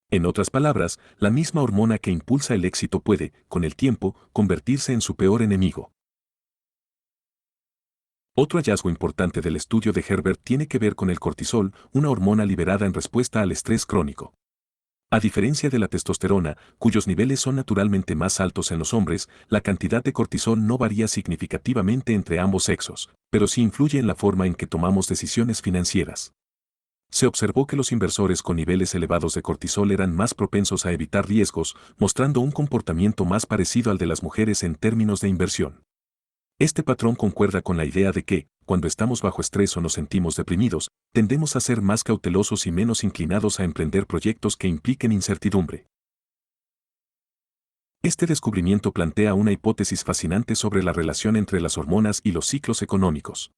En otras palabras, la misma hormona que impulsa el éxito puede, con el tiempo, convertirse en su peor enemigo. Otro hallazgo importante del estudio de Herbert tiene que ver con el cortisol, una hormona liberada en respuesta al estrés crónico. A diferencia de la testosterona, cuyos niveles son naturalmente más altos en los hombres, la cantidad de cortisol no varía significativamente entre ambos sexos, pero sí influye en la forma en que tomamos decisiones financieras. Se observó que los inversores con niveles elevados de cortisol eran más propensos a evitar riesgos, mostrando un comportamiento más parecido al de las mujeres en términos de inversión. Este patrón concuerda con la idea de que, cuando estamos bajo estrés o nos sentimos deprimidos, tendemos a ser más cautelosos y menos inclinados a emprender proyectos que impliquen incertidumbre. Este descubrimiento plantea una hipótesis fascinante sobre la relación entre las hormonas y los ciclos económicos.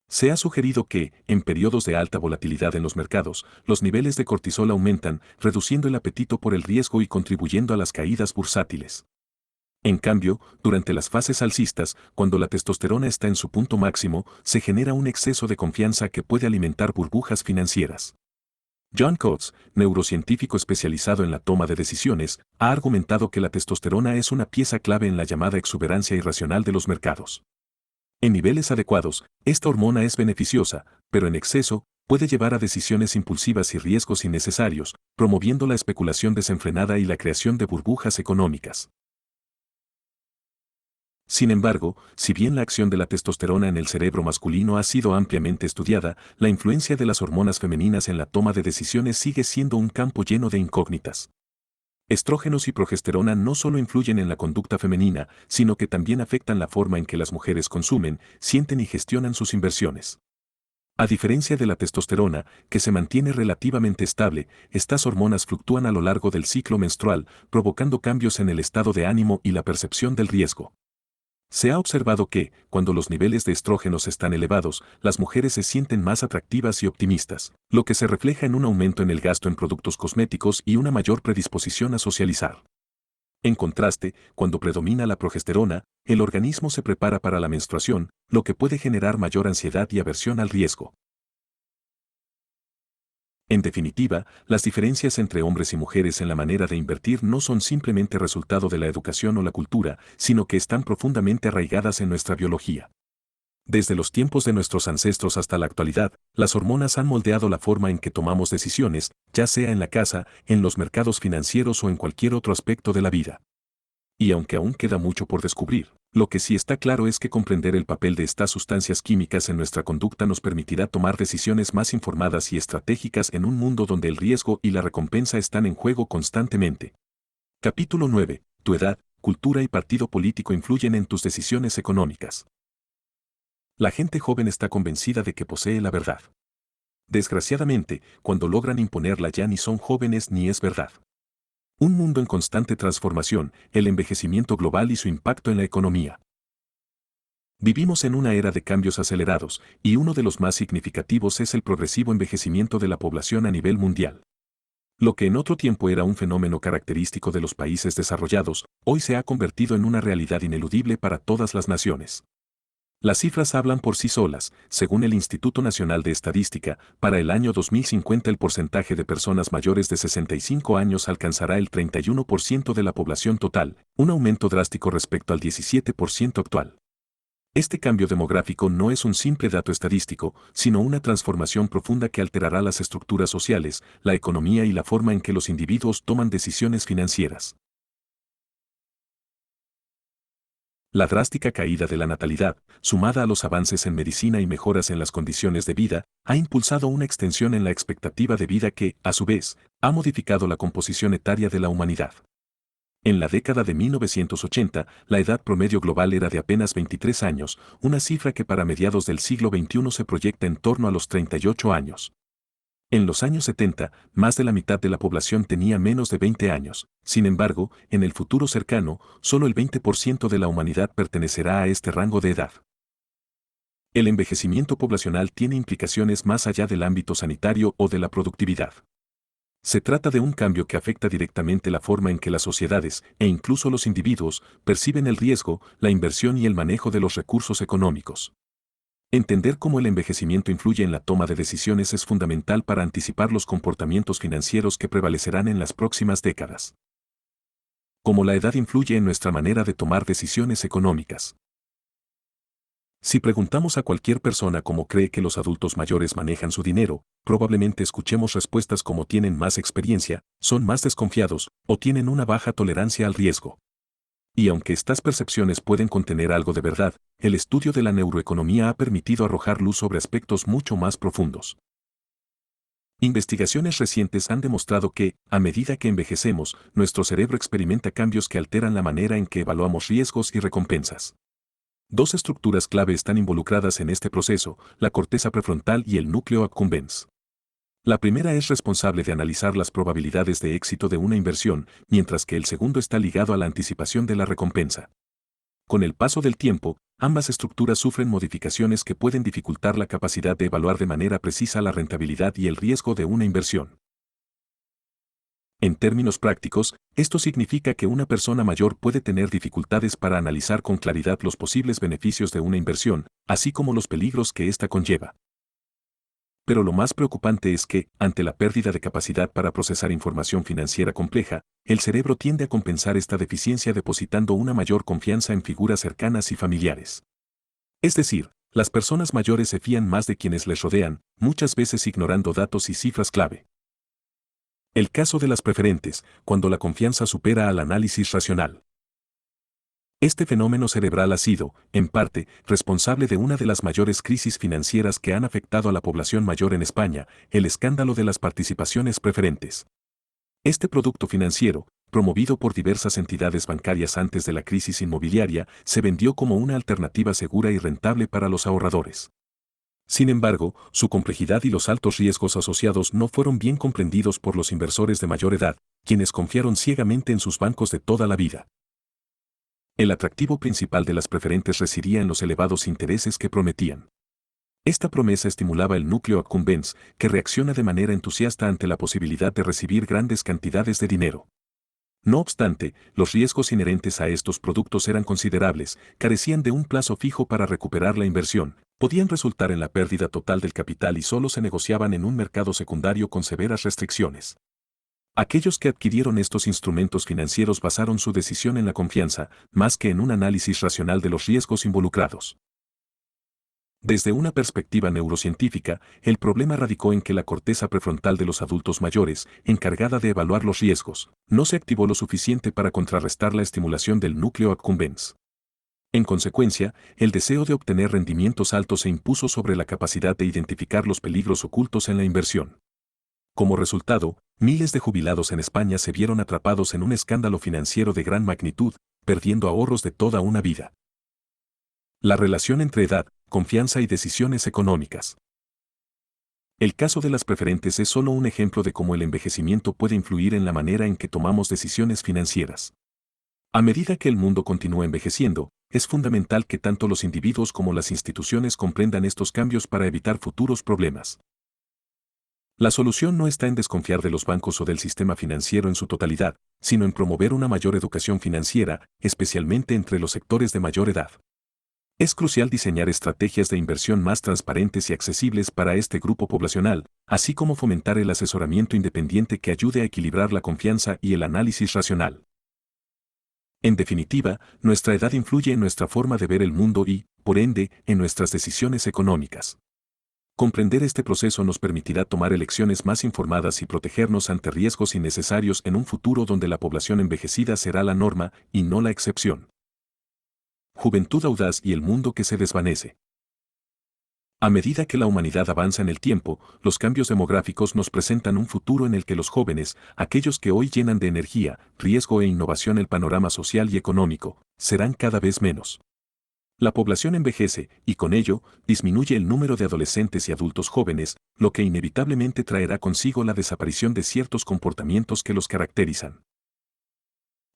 Se ha sugerido que, en periodos de alta volatilidad en los mercados, los niveles de cortisol aumentan, reduciendo el apetito por el riesgo y contribuyendo a las caídas bursátiles. En cambio, durante las fases alcistas, cuando la testosterona está en su punto máximo, se genera un exceso de confianza que puede alimentar burbujas financieras. John Coates, neurocientífico especializado en la toma de decisiones, ha argumentado que la testosterona es una pieza clave en la llamada exuberancia irracional de los mercados. En niveles adecuados, esta hormona es beneficiosa, pero en exceso, puede llevar a decisiones impulsivas y riesgos innecesarios, promoviendo la especulación desenfrenada y la creación de burbujas económicas. Sin embargo, si bien la acción de la testosterona en el cerebro masculino ha sido ampliamente estudiada, la influencia de las hormonas femeninas en la toma de decisiones sigue siendo un campo lleno de incógnitas. Estrógenos y progesterona no solo influyen en la conducta femenina, sino que también afectan la forma en que las mujeres consumen, sienten y gestionan sus inversiones. A diferencia de la testosterona, que se mantiene relativamente estable, estas hormonas fluctúan a lo largo del ciclo menstrual, provocando cambios en el estado de ánimo y la percepción del riesgo. Se ha observado que, cuando los niveles de estrógenos están elevados, las mujeres se sienten más atractivas y optimistas, lo que se refleja en un aumento en el gasto en productos cosméticos y una mayor predisposición a socializar. En contraste, cuando predomina la progesterona, el organismo se prepara para la menstruación, lo que puede generar mayor ansiedad y aversión al riesgo. En definitiva, las diferencias entre hombres y mujeres en la manera de invertir no son simplemente resultado de la educación o la cultura, sino que están profundamente arraigadas en nuestra biología. Desde los tiempos de nuestros ancestros hasta la actualidad, las hormonas han moldeado la forma en que tomamos decisiones, ya sea en la casa, en los mercados financieros o en cualquier otro aspecto de la vida. Y aunque aún queda mucho por descubrir, lo que sí está claro es que comprender el papel de estas sustancias químicas en nuestra conducta nos permitirá tomar decisiones más informadas y estratégicas en un mundo donde el riesgo y la recompensa están en juego constantemente. Capítulo 9. Tu edad, cultura y partido político influyen en tus decisiones económicas. La gente joven está convencida de que posee la verdad. Desgraciadamente, cuando logran imponerla ya ni son jóvenes ni es verdad. Un mundo en constante transformación, el envejecimiento global y su impacto en la economía. Vivimos en una era de cambios acelerados, y uno de los más significativos es el progresivo envejecimiento de la población a nivel mundial. Lo que en otro tiempo era un fenómeno característico de los países desarrollados, hoy se ha convertido en una realidad ineludible para todas las naciones. Las cifras hablan por sí solas. Según el Instituto Nacional de Estadística, para el año 2050 el porcentaje de personas mayores de 65 años alcanzará el 31% de la población total, un aumento drástico respecto al 17% actual. Este cambio demográfico no es un simple dato estadístico, sino una transformación profunda que alterará las estructuras sociales, la economía y la forma en que los individuos toman decisiones financieras. La drástica caída de la natalidad, sumada a los avances en medicina y mejoras en las condiciones de vida, ha impulsado una extensión en la expectativa de vida que, a su vez, ha modificado la composición etaria de la humanidad. En la década de 1980, la edad promedio global era de apenas 23 años, una cifra que para mediados del siglo XXI se proyecta en torno a los 38 años. En los años 70, más de la mitad de la población tenía menos de 20 años. Sin embargo, en el futuro cercano, solo el 20% de la humanidad pertenecerá a este rango de edad. El envejecimiento poblacional tiene implicaciones más allá del ámbito sanitario o de la productividad. Se trata de un cambio que afecta directamente la forma en que las sociedades, e incluso los individuos, perciben el riesgo, la inversión y el manejo de los recursos económicos. Entender cómo el envejecimiento influye en la toma de decisiones es fundamental para anticipar los comportamientos financieros que prevalecerán en las próximas décadas. Cómo la edad influye en nuestra manera de tomar decisiones económicas. Si preguntamos a cualquier persona cómo cree que los adultos mayores manejan su dinero, probablemente escuchemos respuestas como tienen más experiencia, son más desconfiados, o tienen una baja tolerancia al riesgo. Y aunque estas percepciones pueden contener algo de verdad, el estudio de la neuroeconomía ha permitido arrojar luz sobre aspectos mucho más profundos. Investigaciones recientes han demostrado que, a medida que envejecemos, nuestro cerebro experimenta cambios que alteran la manera en que evaluamos riesgos y recompensas. Dos estructuras clave están involucradas en este proceso, la corteza prefrontal y el núcleo accumbens. La primera es responsable de analizar las probabilidades de éxito de una inversión, mientras que el segundo está ligado a la anticipación de la recompensa. Con el paso del tiempo, ambas estructuras sufren modificaciones que pueden dificultar la capacidad de evaluar de manera precisa la rentabilidad y el riesgo de una inversión. En términos prácticos, esto significa que una persona mayor puede tener dificultades para analizar con claridad los posibles beneficios de una inversión, así como los peligros que ésta conlleva. Pero lo más preocupante es que, ante la pérdida de capacidad para procesar información financiera compleja, el cerebro tiende a compensar esta deficiencia depositando una mayor confianza en figuras cercanas y familiares. Es decir, las personas mayores se fían más de quienes les rodean, muchas veces ignorando datos y cifras clave. El caso de las preferentes, cuando la confianza supera al análisis racional. Este fenómeno cerebral ha sido, en parte, responsable de una de las mayores crisis financieras que han afectado a la población mayor en España, el escándalo de las participaciones preferentes. Este producto financiero, promovido por diversas entidades bancarias antes de la crisis inmobiliaria, se vendió como una alternativa segura y rentable para los ahorradores. Sin embargo, su complejidad y los altos riesgos asociados no fueron bien comprendidos por los inversores de mayor edad, quienes confiaron ciegamente en sus bancos de toda la vida. El atractivo principal de las preferentes residía en los elevados intereses que prometían. Esta promesa estimulaba el núcleo accumbens, que reacciona de manera entusiasta ante la posibilidad de recibir grandes cantidades de dinero. No obstante, los riesgos inherentes a estos productos eran considerables, carecían de un plazo fijo para recuperar la inversión, podían resultar en la pérdida total del capital y solo se negociaban en un mercado secundario con severas restricciones. Aquellos que adquirieron estos instrumentos financieros basaron su decisión en la confianza, más que en un análisis racional de los riesgos involucrados. Desde una perspectiva neurocientífica, el problema radicó en que la corteza prefrontal de los adultos mayores, encargada de evaluar los riesgos, no se activó lo suficiente para contrarrestar la estimulación del núcleo accumbens. En consecuencia, el deseo de obtener rendimientos altos se impuso sobre la capacidad de identificar los peligros ocultos en la inversión. Como resultado, miles de jubilados en España se vieron atrapados en un escándalo financiero de gran magnitud, perdiendo ahorros de toda una vida. La relación entre edad, confianza y decisiones económicas. El caso de las preferentes es solo un ejemplo de cómo el envejecimiento puede influir en la manera en que tomamos decisiones financieras. A medida que el mundo continúa envejeciendo, es fundamental que tanto los individuos como las instituciones comprendan estos cambios para evitar futuros problemas. La solución no está en desconfiar de los bancos o del sistema financiero en su totalidad, sino en promover una mayor educación financiera, especialmente entre los sectores de mayor edad. Es crucial diseñar estrategias de inversión más transparentes y accesibles para este grupo poblacional, así como fomentar el asesoramiento independiente que ayude a equilibrar la confianza y el análisis racional. En definitiva, nuestra edad influye en nuestra forma de ver el mundo y, por ende, en nuestras decisiones económicas. Comprender este proceso nos permitirá tomar elecciones más informadas y protegernos ante riesgos innecesarios en un futuro donde la población envejecida será la norma y no la excepción. Juventud audaz y el mundo que se desvanece. A medida que la humanidad avanza en el tiempo, los cambios demográficos nos presentan un futuro en el que los jóvenes, aquellos que hoy llenan de energía, riesgo e innovación el panorama social y económico, serán cada vez menos. La población envejece, y con ello, disminuye el número de adolescentes y adultos jóvenes, lo que inevitablemente traerá consigo la desaparición de ciertos comportamientos que los caracterizan.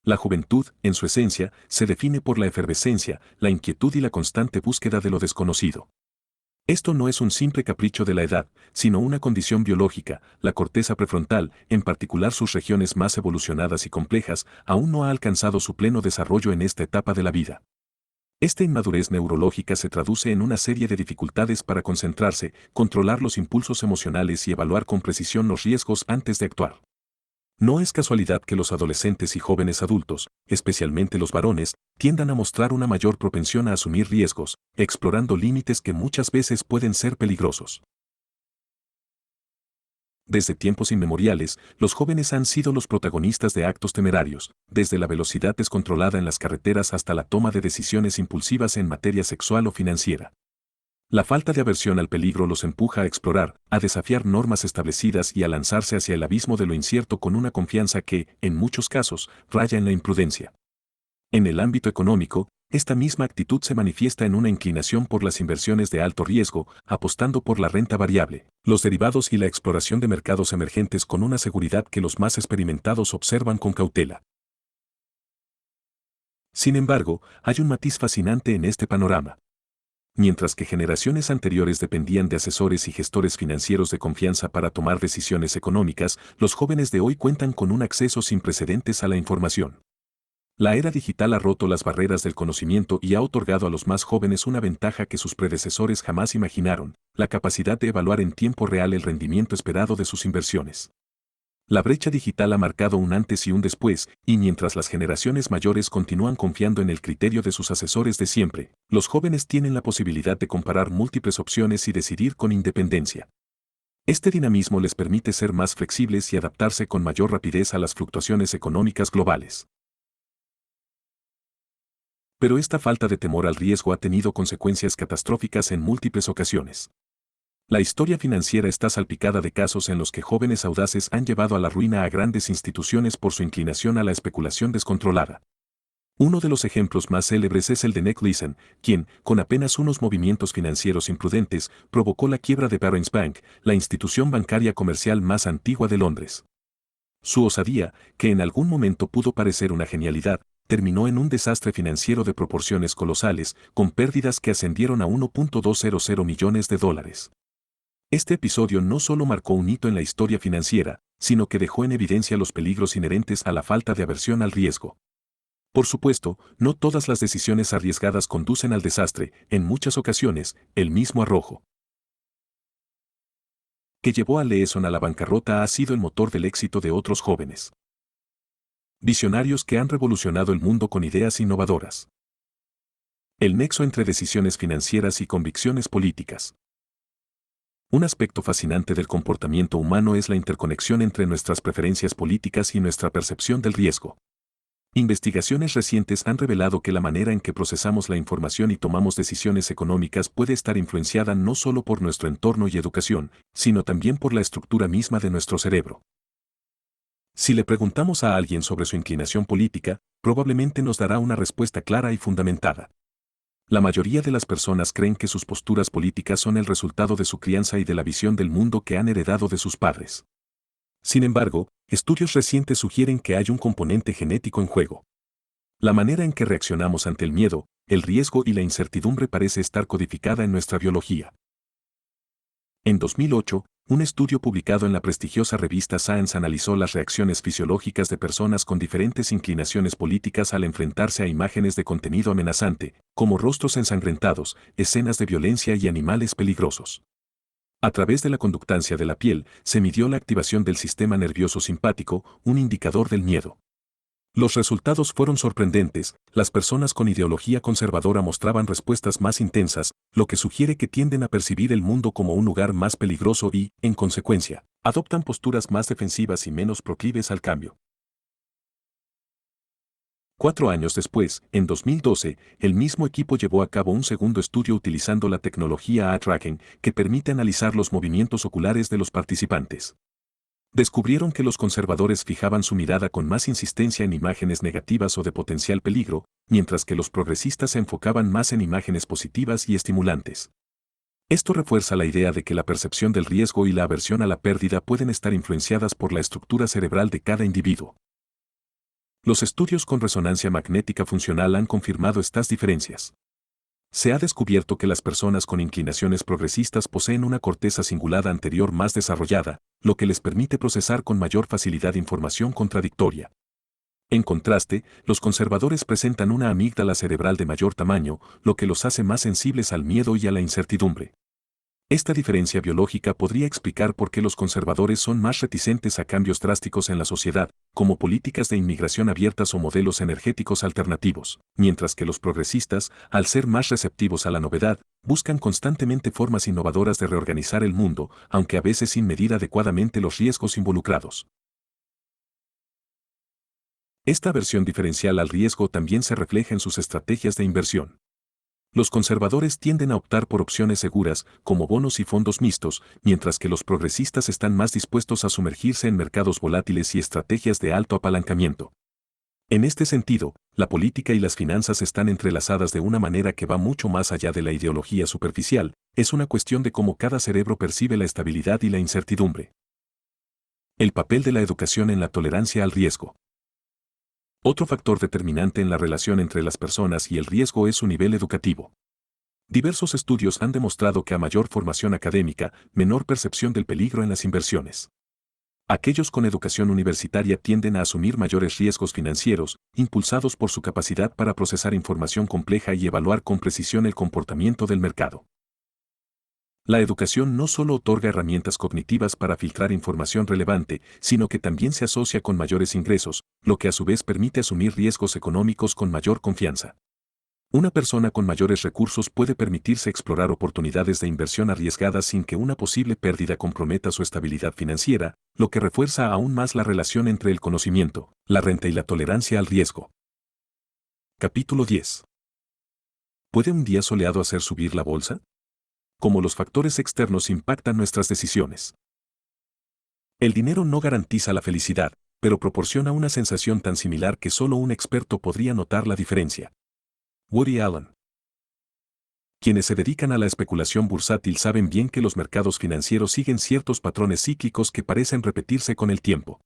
La juventud, en su esencia, se define por la efervescencia, la inquietud y la constante búsqueda de lo desconocido. Esto no es un simple capricho de la edad, sino una condición biológica. La corteza prefrontal, en particular sus regiones más evolucionadas y complejas, aún no ha alcanzado su pleno desarrollo en esta etapa de la vida. Esta inmadurez neurológica se traduce en una serie de dificultades para concentrarse, controlar los impulsos emocionales y evaluar con precisión los riesgos antes de actuar. No es casualidad que los adolescentes y jóvenes adultos, especialmente los varones, tiendan a mostrar una mayor propensión a asumir riesgos, explorando límites que muchas veces pueden ser peligrosos. Desde tiempos inmemoriales, los jóvenes han sido los protagonistas de actos temerarios, desde la velocidad descontrolada en las carreteras hasta la toma de decisiones impulsivas en materia sexual o financiera. La falta de aversión al peligro los empuja a explorar, a desafiar normas establecidas y a lanzarse hacia el abismo de lo incierto con una confianza que, en muchos casos, raya en la imprudencia. En el ámbito económico, esta misma actitud se manifiesta en una inclinación por las inversiones de alto riesgo, apostando por la renta variable, los derivados y la exploración de mercados emergentes con una seguridad que los más experimentados observan con cautela. Sin embargo, hay un matiz fascinante en este panorama. Mientras que generaciones anteriores dependían de asesores y gestores financieros de confianza para tomar decisiones económicas, los jóvenes de hoy cuentan con un acceso sin precedentes a la información. La era digital ha roto las barreras del conocimiento y ha otorgado a los más jóvenes una ventaja que sus predecesores jamás imaginaron, la capacidad de evaluar en tiempo real el rendimiento esperado de sus inversiones. La brecha digital ha marcado un antes y un después, y mientras las generaciones mayores continúan confiando en el criterio de sus asesores de siempre, los jóvenes tienen la posibilidad de comparar múltiples opciones y decidir con independencia. Este dinamismo les permite ser más flexibles y adaptarse con mayor rapidez a las fluctuaciones económicas globales. Pero esta falta de temor al riesgo ha tenido consecuencias catastróficas en múltiples ocasiones. La historia financiera está salpicada de casos en los que jóvenes audaces han llevado a la ruina a grandes instituciones por su inclinación a la especulación descontrolada. Uno de los ejemplos más célebres es el de Nick Leeson, quien, con apenas unos movimientos financieros imprudentes, provocó la quiebra de Barings Bank, la institución bancaria comercial más antigua de Londres. Su osadía, que en algún momento pudo parecer una genialidad, terminó en un desastre financiero de proporciones colosales, con pérdidas que ascendieron a 1.200 millones de dólares. Este episodio no solo marcó un hito en la historia financiera, sino que dejó en evidencia los peligros inherentes a la falta de aversión al riesgo. Por supuesto, no todas las decisiones arriesgadas conducen al desastre, en muchas ocasiones, el mismo arrojo que llevó a Leeson a la bancarrota ha sido el motor del éxito de otros jóvenes visionarios que han revolucionado el mundo con ideas innovadoras. El nexo entre decisiones financieras y convicciones políticas. Un aspecto fascinante del comportamiento humano es la interconexión entre nuestras preferencias políticas y nuestra percepción del riesgo. Investigaciones recientes han revelado que la manera en que procesamos la información y tomamos decisiones económicas puede estar influenciada no solo por nuestro entorno y educación, sino también por la estructura misma de nuestro cerebro. Si le preguntamos a alguien sobre su inclinación política, probablemente nos dará una respuesta clara y fundamentada. La mayoría de las personas creen que sus posturas políticas son el resultado de su crianza y de la visión del mundo que han heredado de sus padres. Sin embargo, estudios recientes sugieren que hay un componente genético en juego. La manera en que reaccionamos ante el miedo, el riesgo y la incertidumbre parece estar codificada en nuestra biología. En 2008, un estudio publicado en la prestigiosa revista Science analizó las reacciones fisiológicas de personas con diferentes inclinaciones políticas al enfrentarse a imágenes de contenido amenazante, como rostros ensangrentados, escenas de violencia y animales peligrosos. A través de la conductancia de la piel, se midió la activación del sistema nervioso simpático, un indicador del miedo. Los resultados fueron sorprendentes, las personas con ideología conservadora mostraban respuestas más intensas, lo que sugiere que tienden a percibir el mundo como un lugar más peligroso y, en consecuencia, adoptan posturas más defensivas y menos proclives al cambio. 4 años después, en 2012, el mismo equipo llevó a cabo un segundo estudio utilizando la tecnología eye tracking, que permite analizar los movimientos oculares de los participantes. Descubrieron que los conservadores fijaban su mirada con más insistencia en imágenes negativas o de potencial peligro, mientras que los progresistas se enfocaban más en imágenes positivas y estimulantes. Esto refuerza la idea de que la percepción del riesgo y la aversión a la pérdida pueden estar influenciadas por la estructura cerebral de cada individuo. Los estudios con resonancia magnética funcional han confirmado estas diferencias. Se ha descubierto que las personas con inclinaciones progresistas poseen una corteza cingulada anterior más desarrollada, lo que les permite procesar con mayor facilidad información contradictoria. En contraste, los conservadores presentan una amígdala cerebral de mayor tamaño, lo que los hace más sensibles al miedo y a la incertidumbre. Esta diferencia biológica podría explicar por qué los conservadores son más reticentes a cambios drásticos en la sociedad, como políticas de inmigración abiertas o modelos energéticos alternativos, mientras que los progresistas, al ser más receptivos a la novedad, buscan constantemente formas innovadoras de reorganizar el mundo, aunque a veces sin medir adecuadamente los riesgos involucrados. Esta aversión diferencial al riesgo también se refleja en sus estrategias de inversión. Los conservadores tienden a optar por opciones seguras, como bonos y fondos mixtos, mientras que los progresistas están más dispuestos a sumergirse en mercados volátiles y estrategias de alto apalancamiento. En este sentido, la política y las finanzas están entrelazadas de una manera que va mucho más allá de la ideología superficial, es una cuestión de cómo cada cerebro percibe la estabilidad y la incertidumbre. El papel de la educación en la tolerancia al riesgo. Otro factor determinante en la relación entre las personas y el riesgo es su nivel educativo. Diversos estudios han demostrado que a mayor formación académica, menor percepción del peligro en las inversiones. Aquellos con educación universitaria tienden a asumir mayores riesgos financieros, impulsados por su capacidad para procesar información compleja y evaluar con precisión el comportamiento del mercado. La educación no solo otorga herramientas cognitivas para filtrar información relevante, sino que también se asocia con mayores ingresos, lo que a su vez permite asumir riesgos económicos con mayor confianza. Una persona con mayores recursos puede permitirse explorar oportunidades de inversión arriesgadas sin que una posible pérdida comprometa su estabilidad financiera, lo que refuerza aún más la relación entre el conocimiento, la renta y la tolerancia al riesgo. Capítulo 10. ¿Puede un día soleado hacer subir la bolsa? Cómo los factores externos impactan nuestras decisiones. El dinero no garantiza la felicidad, pero proporciona una sensación tan similar que solo un experto podría notar la diferencia. Woody Allen. Quienes se dedican a la especulación bursátil saben bien que los mercados financieros siguen ciertos patrones cíclicos que parecen repetirse con el tiempo.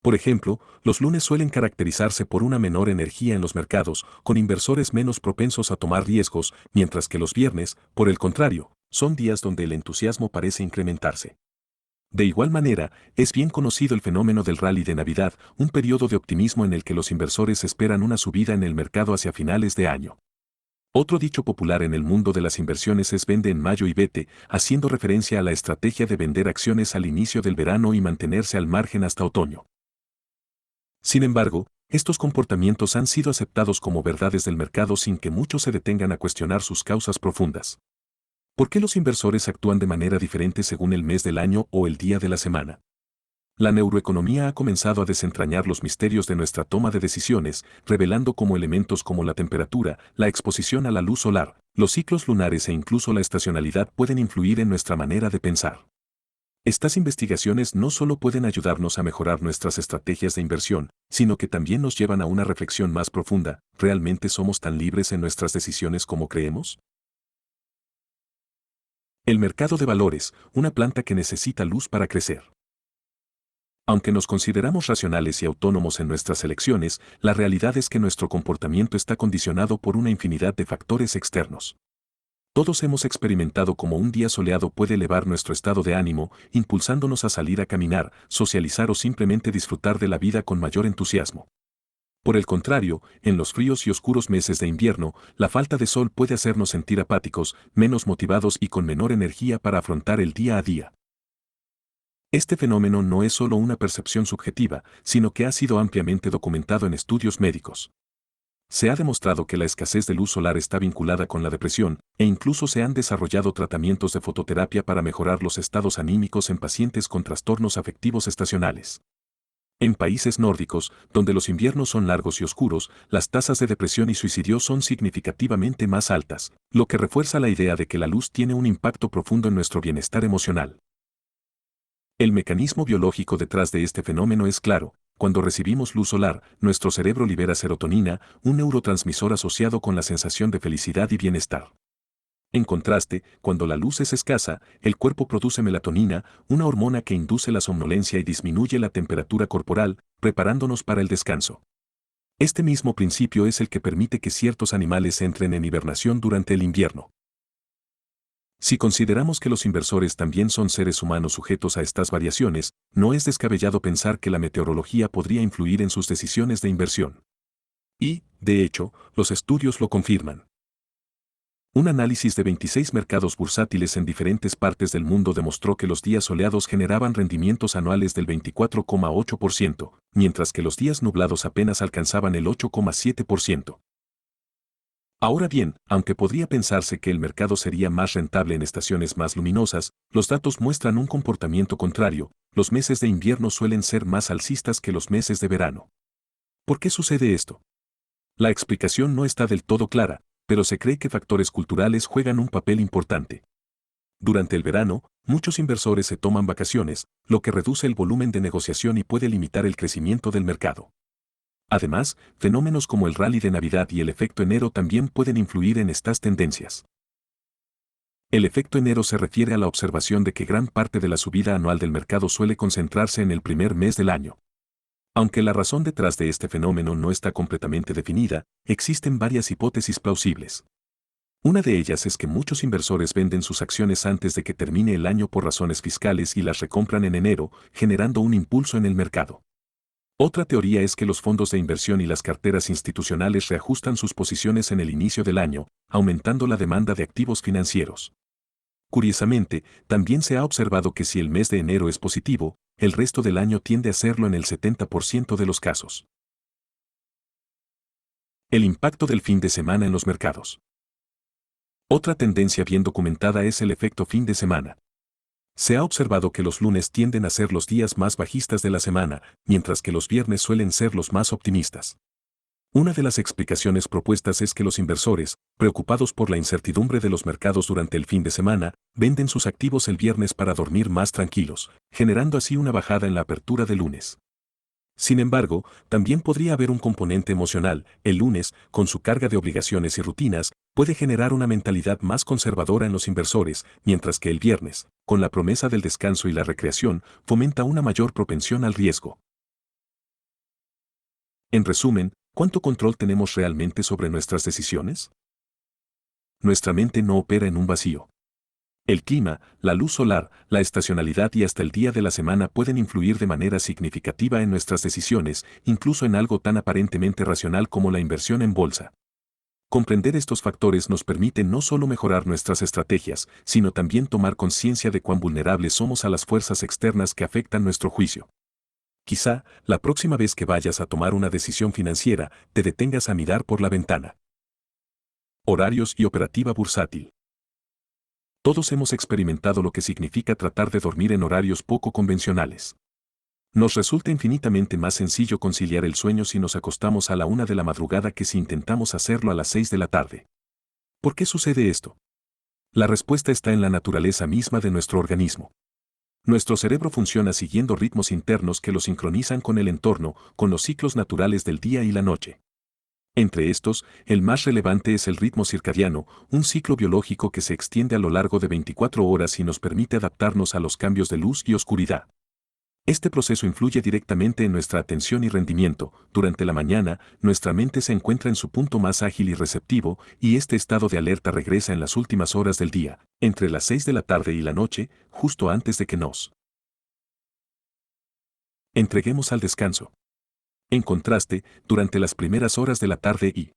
Por ejemplo, los lunes suelen caracterizarse por una menor energía en los mercados, con inversores menos propensos a tomar riesgos, mientras que los viernes, por el contrario, son días donde el entusiasmo parece incrementarse. De igual manera, es bien conocido el fenómeno del rally de Navidad, un periodo de optimismo en el que los inversores esperan una subida en el mercado hacia finales de año. Otro dicho popular en el mundo de las inversiones es vende en mayo y vete, haciendo referencia a la estrategia de vender acciones al inicio del verano y mantenerse al margen hasta otoño. Sin embargo, Estos comportamientos han sido aceptados como verdades del mercado sin que muchos se detengan a cuestionar sus causas profundas. ¿Por qué los inversores actúan de manera diferente según el mes del año o el día de la semana? La neuroeconomía ha comenzado a desentrañar los misterios de nuestra toma de decisiones, revelando cómo elementos como la temperatura, la exposición a la luz solar, los ciclos lunares e incluso la estacionalidad pueden influir en nuestra manera de pensar. Estas investigaciones no solo pueden ayudarnos a mejorar nuestras estrategias de inversión, sino que también nos llevan a una reflexión más profunda. ¿Realmente somos tan libres en nuestras decisiones como creemos? El mercado de valores, una planta que necesita luz para crecer. Aunque nos consideramos racionales y autónomos en nuestras elecciones, la realidad es que nuestro comportamiento está condicionado por una infinidad de factores externos. Todos hemos experimentado cómo un día soleado puede elevar nuestro estado de ánimo, impulsándonos a salir a caminar, socializar o simplemente disfrutar de la vida con mayor entusiasmo. Por el contrario, en los fríos y oscuros meses de invierno, la falta de sol puede hacernos sentir apáticos, menos motivados y con menor energía para afrontar el día a día. Este fenómeno no es solo una percepción subjetiva, sino que ha sido ampliamente documentado en estudios médicos. Se ha demostrado que la escasez de luz solar está vinculada con la depresión, e incluso se han desarrollado tratamientos de fototerapia para mejorar los estados anímicos en pacientes con trastornos afectivos estacionales. En países nórdicos, donde los inviernos son largos y oscuros, las tasas de depresión y suicidio son significativamente más altas, lo que refuerza la idea de que la luz tiene un impacto profundo en nuestro bienestar emocional. El mecanismo biológico detrás de este fenómeno es claro. Cuando recibimos luz solar, nuestro cerebro libera serotonina, un neurotransmisor asociado con la sensación de felicidad y bienestar. En contraste, cuando la luz es escasa, el cuerpo produce melatonina, una hormona que induce la somnolencia y disminuye la temperatura corporal, preparándonos para el descanso. Este mismo principio es el que permite que ciertos animales entren en hibernación durante el invierno. Si consideramos que los inversores también son seres humanos sujetos a estas variaciones, no es descabellado pensar que la meteorología podría influir en sus decisiones de inversión. Y, de hecho, los estudios lo confirman. Un análisis de 26 mercados bursátiles en diferentes partes del mundo demostró que los días soleados generaban rendimientos anuales del 24,8%, mientras que los días nublados apenas alcanzaban el 8,7%. Ahora bien, aunque podría pensarse que el mercado sería más rentable en estaciones más luminosas, los datos muestran un comportamiento contrario. Los meses de invierno suelen ser más alcistas que los meses de verano. ¿Por qué sucede esto? La explicación no está del todo clara, pero se cree que factores culturales juegan un papel importante. Durante el verano, muchos inversores se toman vacaciones, lo que reduce el volumen de negociación y puede limitar el crecimiento del mercado. Además, fenómenos como el rally de Navidad y el efecto enero también pueden influir en estas tendencias. El efecto enero se refiere a la observación de que gran parte de la subida anual del mercado suele concentrarse en el primer mes del año. Aunque la razón detrás de este fenómeno no está completamente definida, existen varias hipótesis plausibles. Una de ellas es que muchos inversores venden sus acciones antes de que termine el año por razones fiscales y las recompran en enero, generando un impulso en el mercado. Otra teoría es que los fondos de inversión y las carteras institucionales reajustan sus posiciones en el inicio del año, aumentando la demanda de activos financieros. Curiosamente, también se ha observado que si el mes de enero es positivo, el resto del año tiende a serlo en el 70% de los casos. El impacto del fin de semana en los mercados. Otra tendencia bien documentada es el efecto fin de semana. Se ha observado que los lunes tienden a ser los días más bajistas de la semana, mientras que los viernes suelen ser los más optimistas. Una de las explicaciones propuestas es que los inversores, preocupados por la incertidumbre de los mercados durante el fin de semana, venden sus activos el viernes para dormir más tranquilos, generando así una bajada en la apertura del lunes. Sin embargo, también podría haber un componente emocional. El lunes, con su carga de obligaciones y rutinas, puede generar una mentalidad más conservadora en los inversores, mientras que el viernes, con la promesa del descanso y la recreación, fomenta una mayor propensión al riesgo. En resumen, ¿cuánto control tenemos realmente sobre nuestras decisiones? Nuestra mente no opera en un vacío. El clima, la luz solar, la estacionalidad y hasta el día de la semana pueden influir de manera significativa en nuestras decisiones, incluso en algo tan aparentemente racional como la inversión en bolsa. Comprender estos factores nos permite no solo mejorar nuestras estrategias, sino también tomar conciencia de cuán vulnerables somos a las fuerzas externas que afectan nuestro juicio. Quizá, la próxima vez que vayas a tomar una decisión financiera, te detengas a mirar por la ventana. Horarios y operativa bursátil. Todos hemos experimentado lo que significa tratar de dormir en horarios poco convencionales. Nos resulta infinitamente más sencillo conciliar el sueño si nos acostamos a la 1 de la madrugada que si intentamos hacerlo a las 6 de la tarde. ¿Por qué sucede esto? La respuesta está en la naturaleza misma de nuestro organismo. Nuestro cerebro funciona siguiendo ritmos internos que lo sincronizan con el entorno, con los ciclos naturales del día y la noche. Entre estos, el más relevante es el ritmo circadiano, un ciclo biológico que se extiende a lo largo de 24 horas y nos permite adaptarnos a los cambios de luz y oscuridad. Este proceso influye directamente en nuestra atención y rendimiento. Durante la mañana, nuestra mente se encuentra en su punto más ágil y receptivo, y este estado de alerta regresa en las últimas horas del día, entre las 6 de la tarde y la noche, justo antes de que nos entreguemos al descanso. En contraste, durante las primeras horas de la tarde y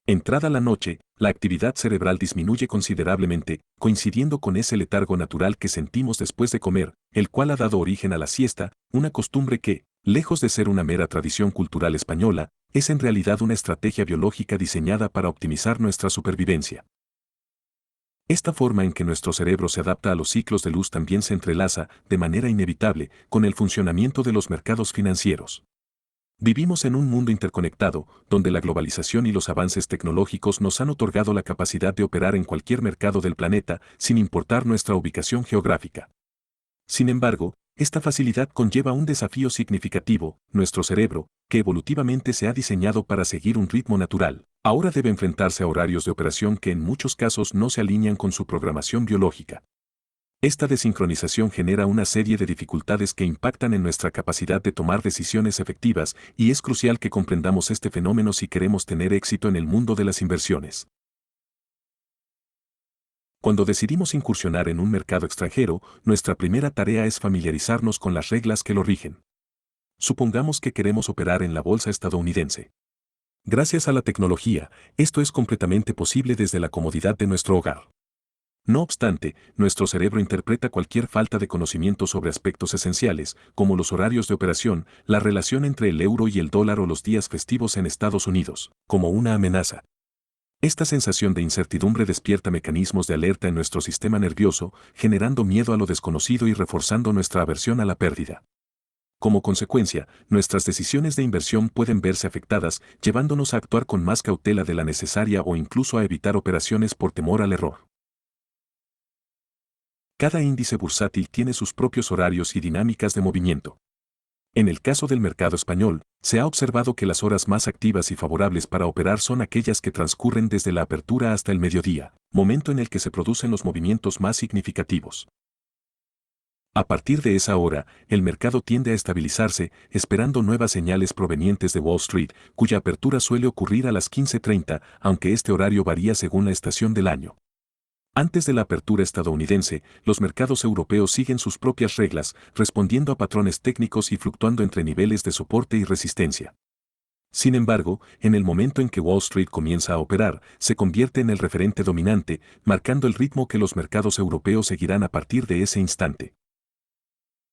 entrada la noche, la actividad cerebral disminuye considerablemente, coincidiendo con ese letargo natural que sentimos después de comer, el cual ha dado origen a la siesta, una costumbre que, lejos de ser una mera tradición cultural española, es en realidad una estrategia biológica diseñada para optimizar nuestra supervivencia. Esta forma en que nuestro cerebro se adapta a los ciclos de luz también se entrelaza, de manera inevitable, con el funcionamiento de los mercados financieros. Vivimos en un mundo interconectado, donde la globalización y los avances tecnológicos nos han otorgado la capacidad de operar en cualquier mercado del planeta, sin importar nuestra ubicación geográfica. Sin embargo, esta facilidad conlleva un desafío significativo: nuestro cerebro, que evolutivamente se ha diseñado para seguir un ritmo natural, ahora debe enfrentarse a horarios de operación que en muchos casos no se alinean con su programación biológica. Esta desincronización genera una serie de dificultades que impactan en nuestra capacidad de tomar decisiones efectivas, y es crucial que comprendamos este fenómeno si queremos tener éxito en el mundo de las inversiones. Cuando decidimos incursionar en un mercado extranjero, nuestra primera tarea es familiarizarnos con las reglas que lo rigen. Supongamos que queremos operar en la bolsa estadounidense. Gracias a la tecnología, esto es completamente posible desde la comodidad de nuestro hogar. No obstante, nuestro cerebro interpreta cualquier falta de conocimiento sobre aspectos esenciales, como los horarios de operación, la relación entre el euro y el dólar o los días festivos en Estados Unidos, como una amenaza. Esta sensación de incertidumbre despierta mecanismos de alerta en nuestro sistema nervioso, generando miedo a lo desconocido y reforzando nuestra aversión a la pérdida. Como consecuencia, nuestras decisiones de inversión pueden verse afectadas, llevándonos a actuar con más cautela de la necesaria o incluso a evitar operaciones por temor al error. Cada índice bursátil tiene sus propios horarios y dinámicas de movimiento. En el caso del mercado español, se ha observado que las horas más activas y favorables para operar son aquellas que transcurren desde la apertura hasta el mediodía, momento en el que se producen los movimientos más significativos. A partir de esa hora, el mercado tiende a estabilizarse, esperando nuevas señales provenientes de Wall Street, cuya apertura suele ocurrir a las 15:30, aunque este horario varía según la estación del año. Antes de la apertura estadounidense, los mercados europeos siguen sus propias reglas, respondiendo a patrones técnicos y fluctuando entre niveles de soporte y resistencia. Sin embargo, en el momento en que Wall Street comienza a operar, se convierte en el referente dominante, marcando el ritmo que los mercados europeos seguirán a partir de ese instante.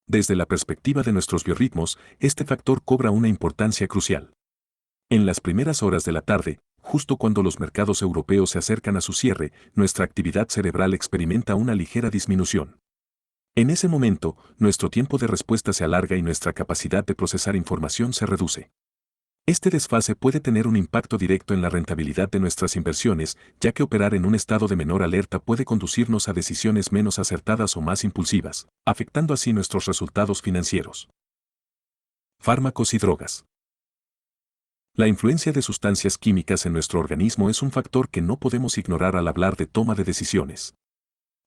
Desde la perspectiva de nuestros biorritmos, este factor cobra una importancia crucial. En las primeras horas de la tarde, justo cuando los mercados europeos se acercan a su cierre, nuestra actividad cerebral experimenta una ligera disminución. En ese momento, nuestro tiempo de respuesta se alarga y nuestra capacidad de procesar información se reduce. Este desfase puede tener un impacto directo en la rentabilidad de nuestras inversiones, ya que operar en un estado de menor alerta puede conducirnos a decisiones menos acertadas o más impulsivas, afectando así nuestros resultados financieros. Fármacos y drogas. La influencia de sustancias químicas en nuestro organismo es un factor que no podemos ignorar al hablar de toma de decisiones.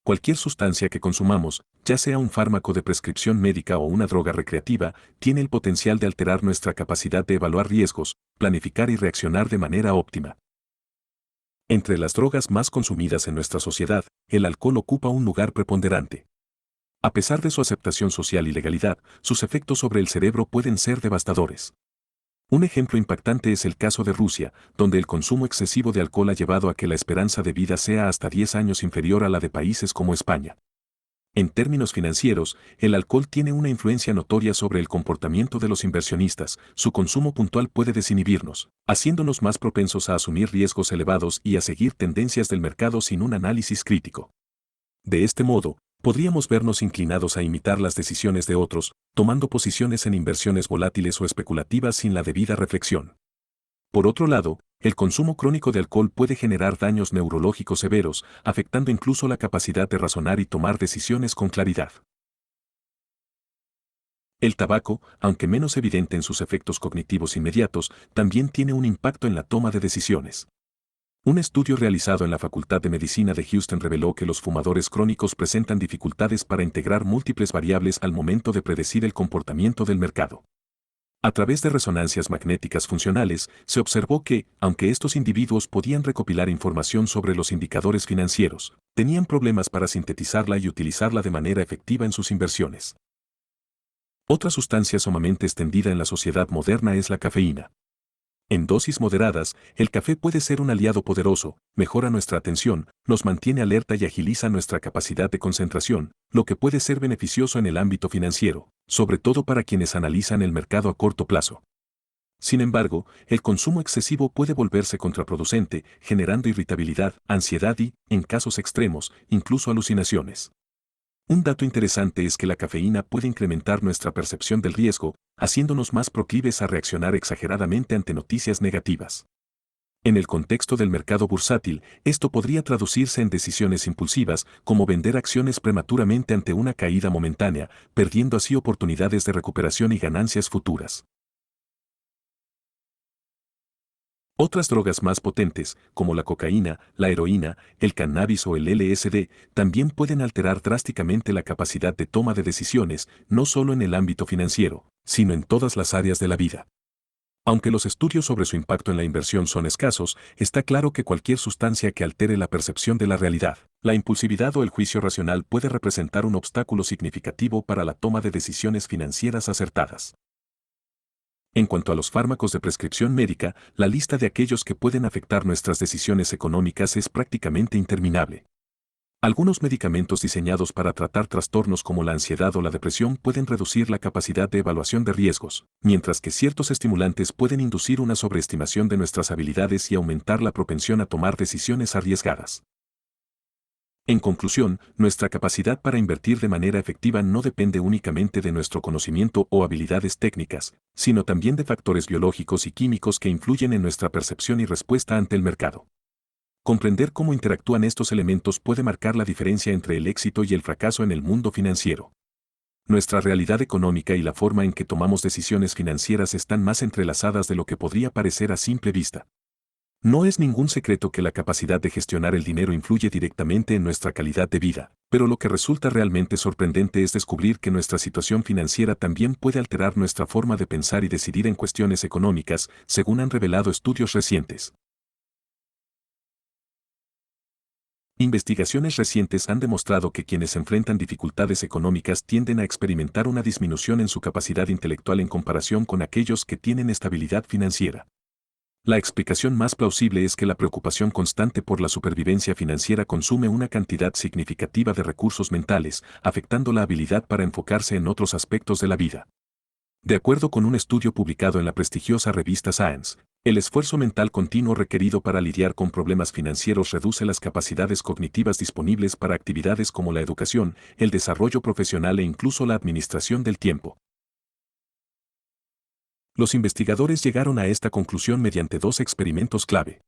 Cualquier sustancia que consumamos, ya sea un fármaco de prescripción médica o una droga recreativa, tiene el potencial de alterar nuestra capacidad de evaluar riesgos, planificar y reaccionar de manera óptima. Entre las drogas más consumidas en nuestra sociedad, el alcohol ocupa un lugar preponderante. A pesar de su aceptación social y legalidad, sus efectos sobre el cerebro pueden ser devastadores. Un ejemplo impactante es el caso de Rusia, donde el consumo excesivo de alcohol ha llevado a que la esperanza de vida sea hasta 10 años inferior a la de países como España. En términos financieros, el alcohol tiene una influencia notoria sobre el comportamiento de los inversionistas. Su consumo puntual puede desinhibirnos, haciéndonos más propensos a asumir riesgos elevados y a seguir tendencias del mercado sin un análisis crítico. De este modo, podríamos vernos inclinados a imitar las decisiones de otros, tomando posiciones en inversiones volátiles o especulativas sin la debida reflexión. Por otro lado, el consumo crónico de alcohol puede generar daños neurológicos severos, afectando incluso la capacidad de razonar y tomar decisiones con claridad. El tabaco, aunque menos evidente en sus efectos cognitivos inmediatos, también tiene un impacto en la toma de decisiones. Un estudio realizado en la Facultad de Medicina de Houston reveló que los fumadores crónicos presentan dificultades para integrar múltiples variables al momento de predecir el comportamiento del mercado. A través de resonancias magnéticas funcionales, se observó que, aunque estos individuos podían recopilar información sobre los indicadores financieros, tenían problemas para sintetizarla y utilizarla de manera efectiva en sus inversiones. Otra sustancia sumamente extendida en la sociedad moderna es la cafeína. En dosis moderadas, el café puede ser un aliado poderoso, mejora nuestra atención, nos mantiene alerta y agiliza nuestra capacidad de concentración, lo que puede ser beneficioso en el ámbito financiero, sobre todo para quienes analizan el mercado a corto plazo. Sin embargo, el consumo excesivo puede volverse contraproducente, generando irritabilidad, ansiedad y, en casos extremos, incluso alucinaciones. Un dato interesante es que la cafeína puede incrementar nuestra percepción del riesgo, haciéndonos más proclives a reaccionar exageradamente ante noticias negativas. En el contexto del mercado bursátil, esto podría traducirse en decisiones impulsivas, como vender acciones prematuramente ante una caída momentánea, perdiendo así oportunidades de recuperación y ganancias futuras. Otras drogas más potentes, como la cocaína, la heroína, el cannabis o el LSD, también pueden alterar drásticamente la capacidad de toma de decisiones, no solo en el ámbito financiero, sino en todas las áreas de la vida. Aunque los estudios sobre su impacto en la inversión son escasos, está claro que cualquier sustancia que altere la percepción de la realidad, la impulsividad o el juicio racional puede representar un obstáculo significativo para la toma de decisiones financieras acertadas. En cuanto a los fármacos de prescripción médica, la lista de aquellos que pueden afectar nuestras decisiones económicas es prácticamente interminable. Algunos medicamentos diseñados para tratar trastornos como la ansiedad o la depresión pueden reducir la capacidad de evaluación de riesgos, mientras que ciertos estimulantes pueden inducir una sobreestimación de nuestras habilidades y aumentar la propensión a tomar decisiones arriesgadas. En conclusión, nuestra capacidad para invertir de manera efectiva no depende únicamente de nuestro conocimiento o habilidades técnicas, sino también de factores biológicos y químicos que influyen en nuestra percepción y respuesta ante el mercado. Comprender cómo interactúan estos elementos puede marcar la diferencia entre el éxito y el fracaso en el mundo financiero. Nuestra realidad económica y la forma en que tomamos decisiones financieras están más entrelazadas de lo que podría parecer a simple vista. No es ningún secreto que la capacidad de gestionar el dinero influye directamente en nuestra calidad de vida, pero lo que resulta realmente sorprendente es descubrir que nuestra situación financiera también puede alterar nuestra forma de pensar y decidir en cuestiones económicas, según han revelado estudios recientes. Investigaciones recientes han demostrado que quienes enfrentan dificultades económicas tienden a experimentar una disminución en su capacidad intelectual en comparación con aquellos que tienen estabilidad financiera. La explicación más plausible es que la preocupación constante por la supervivencia financiera consume una cantidad significativa de recursos mentales, afectando la habilidad para enfocarse en otros aspectos de la vida. De acuerdo con un estudio publicado en la prestigiosa revista Science, el esfuerzo mental continuo requerido para lidiar con problemas financieros reduce las capacidades cognitivas disponibles para actividades como la educación, el desarrollo profesional e incluso la administración del tiempo. Los investigadores llegaron a esta conclusión mediante dos experimentos clave.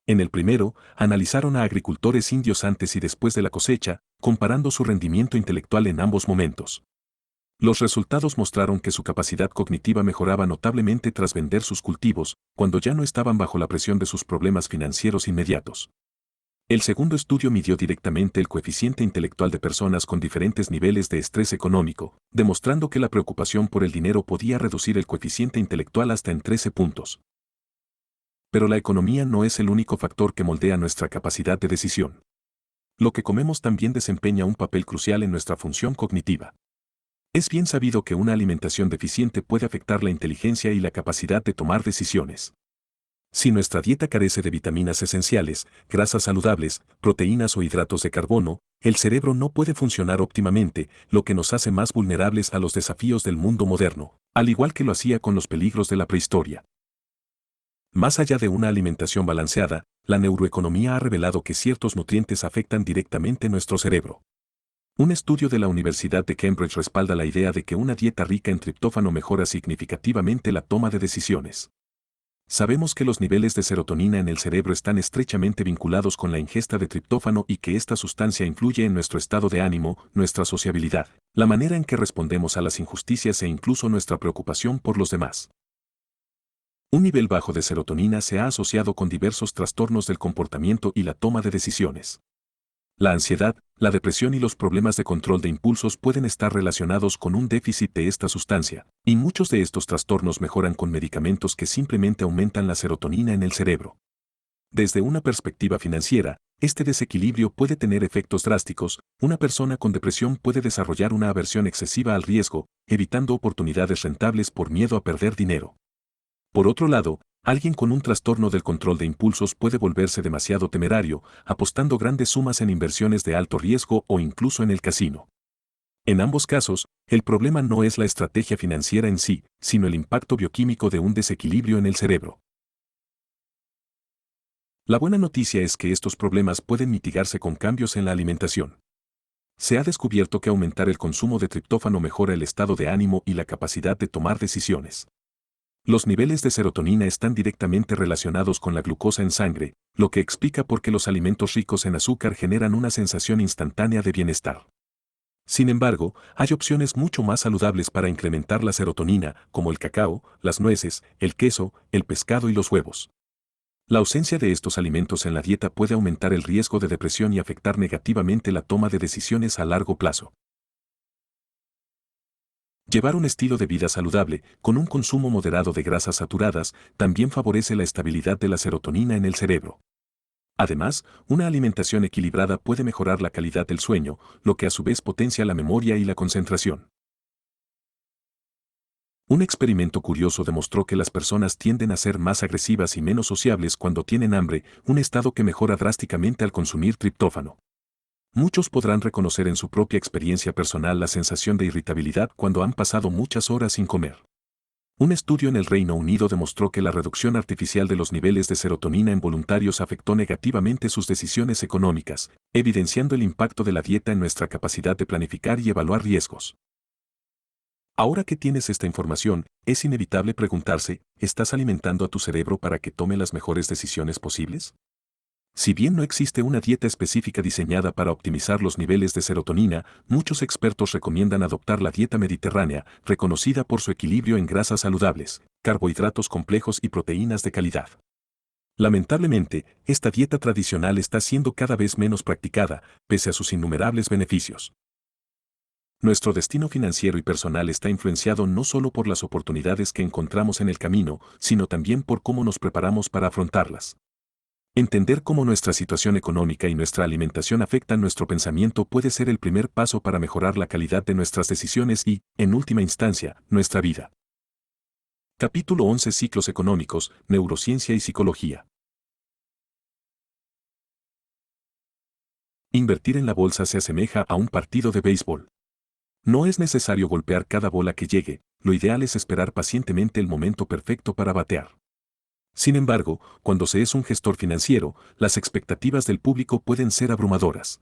En el primero, analizaron a agricultores indios antes y después de la cosecha, comparando su rendimiento intelectual en ambos momentos. Los resultados mostraron que su capacidad cognitiva mejoraba notablemente tras vender sus cultivos, cuando ya no estaban bajo la presión de sus problemas financieros inmediatos. El segundo estudio midió directamente el coeficiente intelectual de personas con diferentes niveles de estrés económico, demostrando que la preocupación por el dinero podía reducir el coeficiente intelectual hasta en 13 puntos. Pero la economía no es el único factor que moldea nuestra capacidad de decisión. Lo que comemos también desempeña un papel crucial en nuestra función cognitiva. Es bien sabido que una alimentación deficiente puede afectar la inteligencia y la capacidad de tomar decisiones. Si nuestra dieta carece de vitaminas esenciales, grasas saludables, proteínas o hidratos de carbono, el cerebro no puede funcionar óptimamente, lo que nos hace más vulnerables a los desafíos del mundo moderno, al igual que lo hacía con los peligros de la prehistoria. Más allá de una alimentación balanceada, la neuroeconomía ha revelado que ciertos nutrientes afectan directamente nuestro cerebro. Un estudio de la Universidad de Cambridge respalda la idea de que una dieta rica en triptófano mejora significativamente la toma de decisiones. Sabemos que los niveles de serotonina en el cerebro están estrechamente vinculados con la ingesta de triptófano y que esta sustancia influye en nuestro estado de ánimo, nuestra sociabilidad, la manera en que respondemos a las injusticias e incluso nuestra preocupación por los demás. Un nivel bajo de serotonina se ha asociado con diversos trastornos del comportamiento y la toma de decisiones. La ansiedad, la depresión y los problemas de control de impulsos pueden estar relacionados con un déficit de esta sustancia, y muchos de estos trastornos mejoran con medicamentos que simplemente aumentan la serotonina en el cerebro. Desde una perspectiva financiera, este desequilibrio puede tener efectos drásticos. Una persona con depresión puede desarrollar una aversión excesiva al riesgo, evitando oportunidades rentables por miedo a perder dinero. Por otro lado, alguien con un trastorno del control de impulsos puede volverse demasiado temerario, apostando grandes sumas en inversiones de alto riesgo o incluso en el casino. En ambos casos, el problema no es la estrategia financiera en sí, sino el impacto bioquímico de un desequilibrio en el cerebro. La buena noticia es que estos problemas pueden mitigarse con cambios en la alimentación. Se ha descubierto que aumentar el consumo de triptófano mejora el estado de ánimo y la capacidad de tomar decisiones. Los niveles de serotonina están directamente relacionados con la glucosa en sangre, lo que explica por qué los alimentos ricos en azúcar generan una sensación instantánea de bienestar. Sin embargo, hay opciones mucho más saludables para incrementar la serotonina, como el cacao, las nueces, el queso, el pescado y los huevos. La ausencia de estos alimentos en la dieta puede aumentar el riesgo de depresión y afectar negativamente la toma de decisiones a largo plazo. Llevar un estilo de vida saludable, con un consumo moderado de grasas saturadas, también favorece la estabilidad de la serotonina en el cerebro. Además, una alimentación equilibrada puede mejorar la calidad del sueño, lo que a su vez potencia la memoria y la concentración. Un experimento curioso demostró que las personas tienden a ser más agresivas y menos sociables cuando tienen hambre, un estado que mejora drásticamente al consumir triptófano. Muchos podrán reconocer en su propia experiencia personal la sensación de irritabilidad cuando han pasado muchas horas sin comer. Un estudio en el Reino Unido demostró que la reducción artificial de los niveles de serotonina en voluntarios afectó negativamente sus decisiones económicas, evidenciando el impacto de la dieta en nuestra capacidad de planificar y evaluar riesgos. Ahora que tienes esta información, es inevitable preguntarse, ¿estás alimentando a tu cerebro para que tome las mejores decisiones posibles? Si bien no existe una dieta específica diseñada para optimizar los niveles de serotonina, muchos expertos recomiendan adoptar la dieta mediterránea, reconocida por su equilibrio en grasas saludables, carbohidratos complejos y proteínas de calidad. Lamentablemente, esta dieta tradicional está siendo cada vez menos practicada, pese a sus innumerables beneficios. Nuestro destino financiero y personal está influenciado no solo por las oportunidades que encontramos en el camino, sino también por cómo nos preparamos para afrontarlas. Entender cómo nuestra situación económica y nuestra alimentación afectan nuestro pensamiento puede ser el primer paso para mejorar la calidad de nuestras decisiones y, en última instancia, nuestra vida. Capítulo 11. Ciclos económicos, neurociencia y psicología. Invertir en la bolsa se asemeja a un partido de béisbol. No es necesario golpear cada bola que llegue, lo ideal es esperar pacientemente el momento perfecto para batear. Sin embargo, cuando se es un gestor financiero, las expectativas del público pueden ser abrumadoras.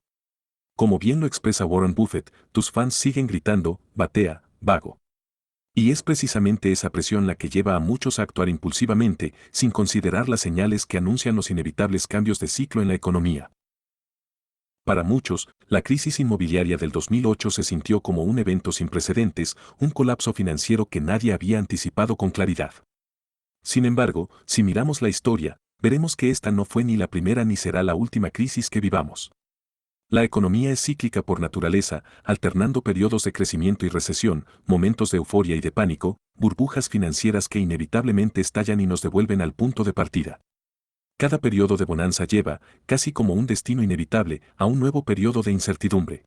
Como bien lo expresa Warren Buffett, tus fans siguen gritando, batea, vago. Y es precisamente esa presión la que lleva a muchos a actuar impulsivamente, sin considerar las señales que anuncian los inevitables cambios de ciclo en la economía. Para muchos, la crisis inmobiliaria del 2008 se sintió como un evento sin precedentes, un colapso financiero que nadie había anticipado con claridad. Sin embargo, si miramos la historia, veremos que esta no fue ni la primera ni será la última crisis que vivamos. La economía es cíclica por naturaleza, alternando periodos de crecimiento y recesión, momentos de euforia y de pánico, burbujas financieras que inevitablemente estallan y nos devuelven al punto de partida. Cada periodo de bonanza lleva, casi como un destino inevitable, a un nuevo periodo de incertidumbre.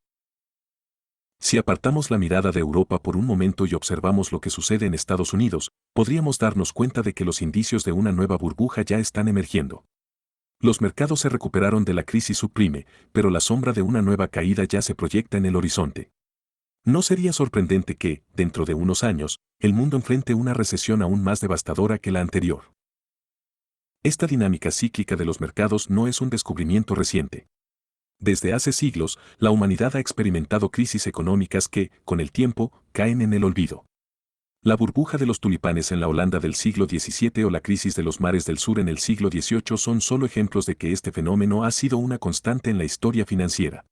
Si apartamos la mirada de Europa por un momento y observamos lo que sucede en Estados Unidos, podríamos darnos cuenta de que los indicios de una nueva burbuja ya están emergiendo. Los mercados se recuperaron de la crisis subprime, pero la sombra de una nueva caída ya se proyecta en el horizonte. No sería sorprendente que, dentro de unos años, el mundo enfrente una recesión aún más devastadora que la anterior. Esta dinámica cíclica de los mercados no es un descubrimiento reciente. Desde hace siglos, la humanidad ha experimentado crisis económicas que, con el tiempo, caen en el olvido. La burbuja de los tulipanes en la Holanda del siglo XVII o la crisis de los mares del sur en el siglo XVIII son solo ejemplos de que este fenómeno ha sido una constante en la historia financiera.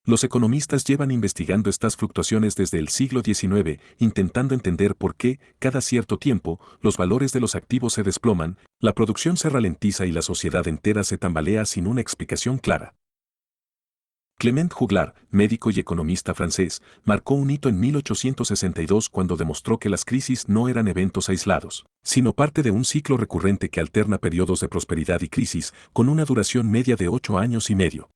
Los economistas llevan investigando estas fluctuaciones desde el siglo XIX, intentando entender por qué, cada cierto tiempo, los valores de los activos se desploman, la producción se ralentiza y la sociedad entera se tambalea sin una explicación clara. Clement Juglar, médico y economista francés, marcó un hito en 1862 cuando demostró que las crisis no eran eventos aislados, sino parte de un ciclo recurrente que alterna periodos de prosperidad y crisis, con una duración media de 8 años y medio.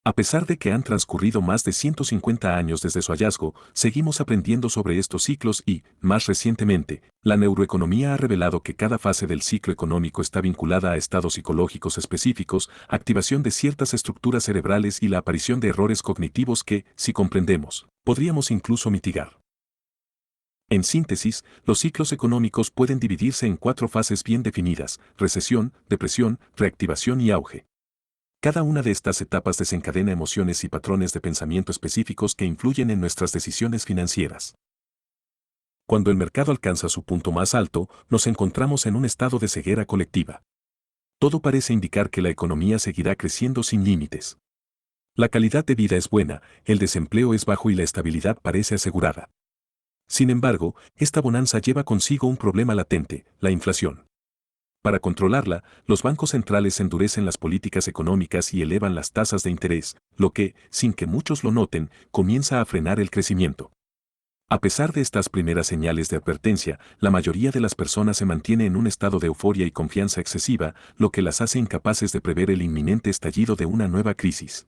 A pesar de que han transcurrido más de 150 años desde su hallazgo, seguimos aprendiendo sobre estos ciclos y, más recientemente, la neuroeconomía ha revelado que cada fase del ciclo económico está vinculada a estados psicológicos específicos, activación de ciertas estructuras cerebrales y la aparición de errores cognitivos que, si comprendemos, podríamos incluso mitigar. En síntesis, los ciclos económicos pueden dividirse en 4 fases bien definidas: recesión, depresión, reactivación y auge. Cada una de estas etapas desencadena emociones y patrones de pensamiento específicos que influyen en nuestras decisiones financieras. Cuando el mercado alcanza su punto más alto, nos encontramos en un estado de ceguera colectiva. Todo parece indicar que la economía seguirá creciendo sin límites. La calidad de vida es buena, el desempleo es bajo y la estabilidad parece asegurada. Sin embargo, esta bonanza lleva consigo un problema latente: la inflación. Para controlarla, los bancos centrales endurecen las políticas económicas y elevan las tasas de interés, lo que, sin que muchos lo noten, comienza a frenar el crecimiento. A pesar de estas primeras señales de advertencia, la mayoría de las personas se mantiene en un estado de euforia y confianza excesiva, lo que las hace incapaces de prever el inminente estallido de una nueva crisis.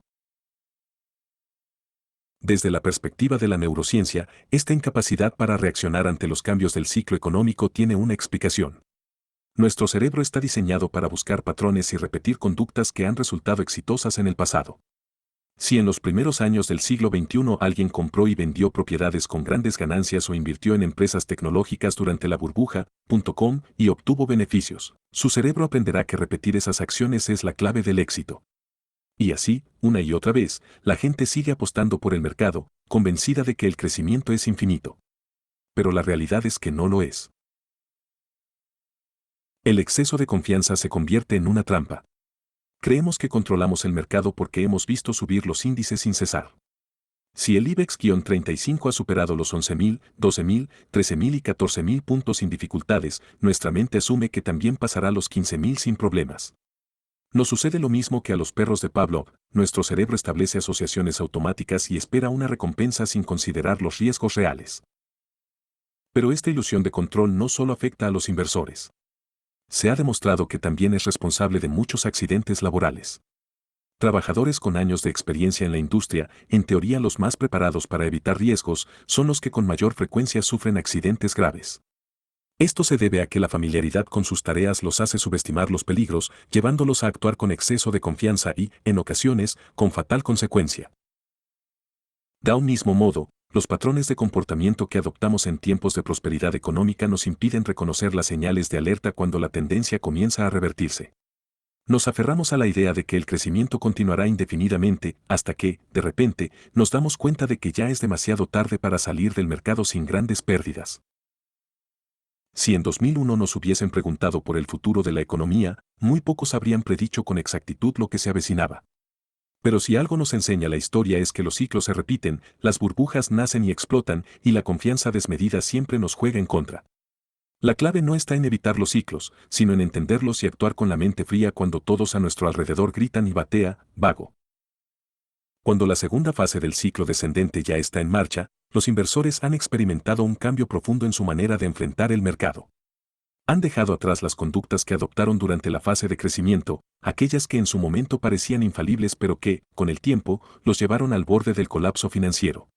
Desde la perspectiva de la neurociencia, esta incapacidad para reaccionar ante los cambios del ciclo económico tiene una explicación. Nuestro cerebro está diseñado para buscar patrones y repetir conductas que han resultado exitosas en el pasado. Si en los primeros años del siglo XXI alguien compró y vendió propiedades con grandes ganancias o invirtió en empresas tecnológicas durante la burbuja.com y obtuvo beneficios, su cerebro aprenderá que repetir esas acciones es la clave del éxito. Y así, una y otra vez, la gente sigue apostando por el mercado, convencida de que el crecimiento es infinito. Pero la realidad es que no lo es. El exceso de confianza se convierte en una trampa. Creemos que controlamos el mercado porque hemos visto subir los índices sin cesar. Si el IBEX-35 ha superado los 11.000, 12.000, 13.000 y 14.000 puntos sin dificultades, nuestra mente asume que también pasará los 15.000 sin problemas. Nos sucede lo mismo que a los perros de Pavlov: nuestro cerebro establece asociaciones automáticas y espera una recompensa sin considerar los riesgos reales. Pero esta ilusión de control no solo afecta a los inversores. Se ha demostrado que también es responsable de muchos accidentes laborales. Trabajadores con años de experiencia en la industria, en teoría los más preparados para evitar riesgos, son los que con mayor frecuencia sufren accidentes graves. Esto se debe a que la familiaridad con sus tareas los hace subestimar los peligros, llevándolos a actuar con exceso de confianza y, en ocasiones, con fatal consecuencia. De un mismo modo, los patrones de comportamiento que adoptamos en tiempos de prosperidad económica nos impiden reconocer las señales de alerta cuando la tendencia comienza a revertirse. Nos aferramos a la idea de que el crecimiento continuará indefinidamente, hasta que, de repente, nos damos cuenta de que ya es demasiado tarde para salir del mercado sin grandes pérdidas. Si en 2001 nos hubiesen preguntado por el futuro de la economía, muy pocos habrían predicho con exactitud lo que se avecinaba. Pero si algo nos enseña la historia es que los ciclos se repiten, las burbujas nacen y explotan, y la confianza desmedida siempre nos juega en contra. La clave no está en evitar los ciclos, sino en entenderlos y actuar con la mente fría cuando todos a nuestro alrededor gritan y batea, vago. Cuando la segunda fase del ciclo descendente ya está en marcha, los inversores han experimentado un cambio profundo en su manera de enfrentar el mercado. Han dejado atrás las conductas que adoptaron durante la fase de crecimiento, aquellas que en su momento parecían infalibles pero que, con el tiempo, los llevaron al borde del colapso financiero.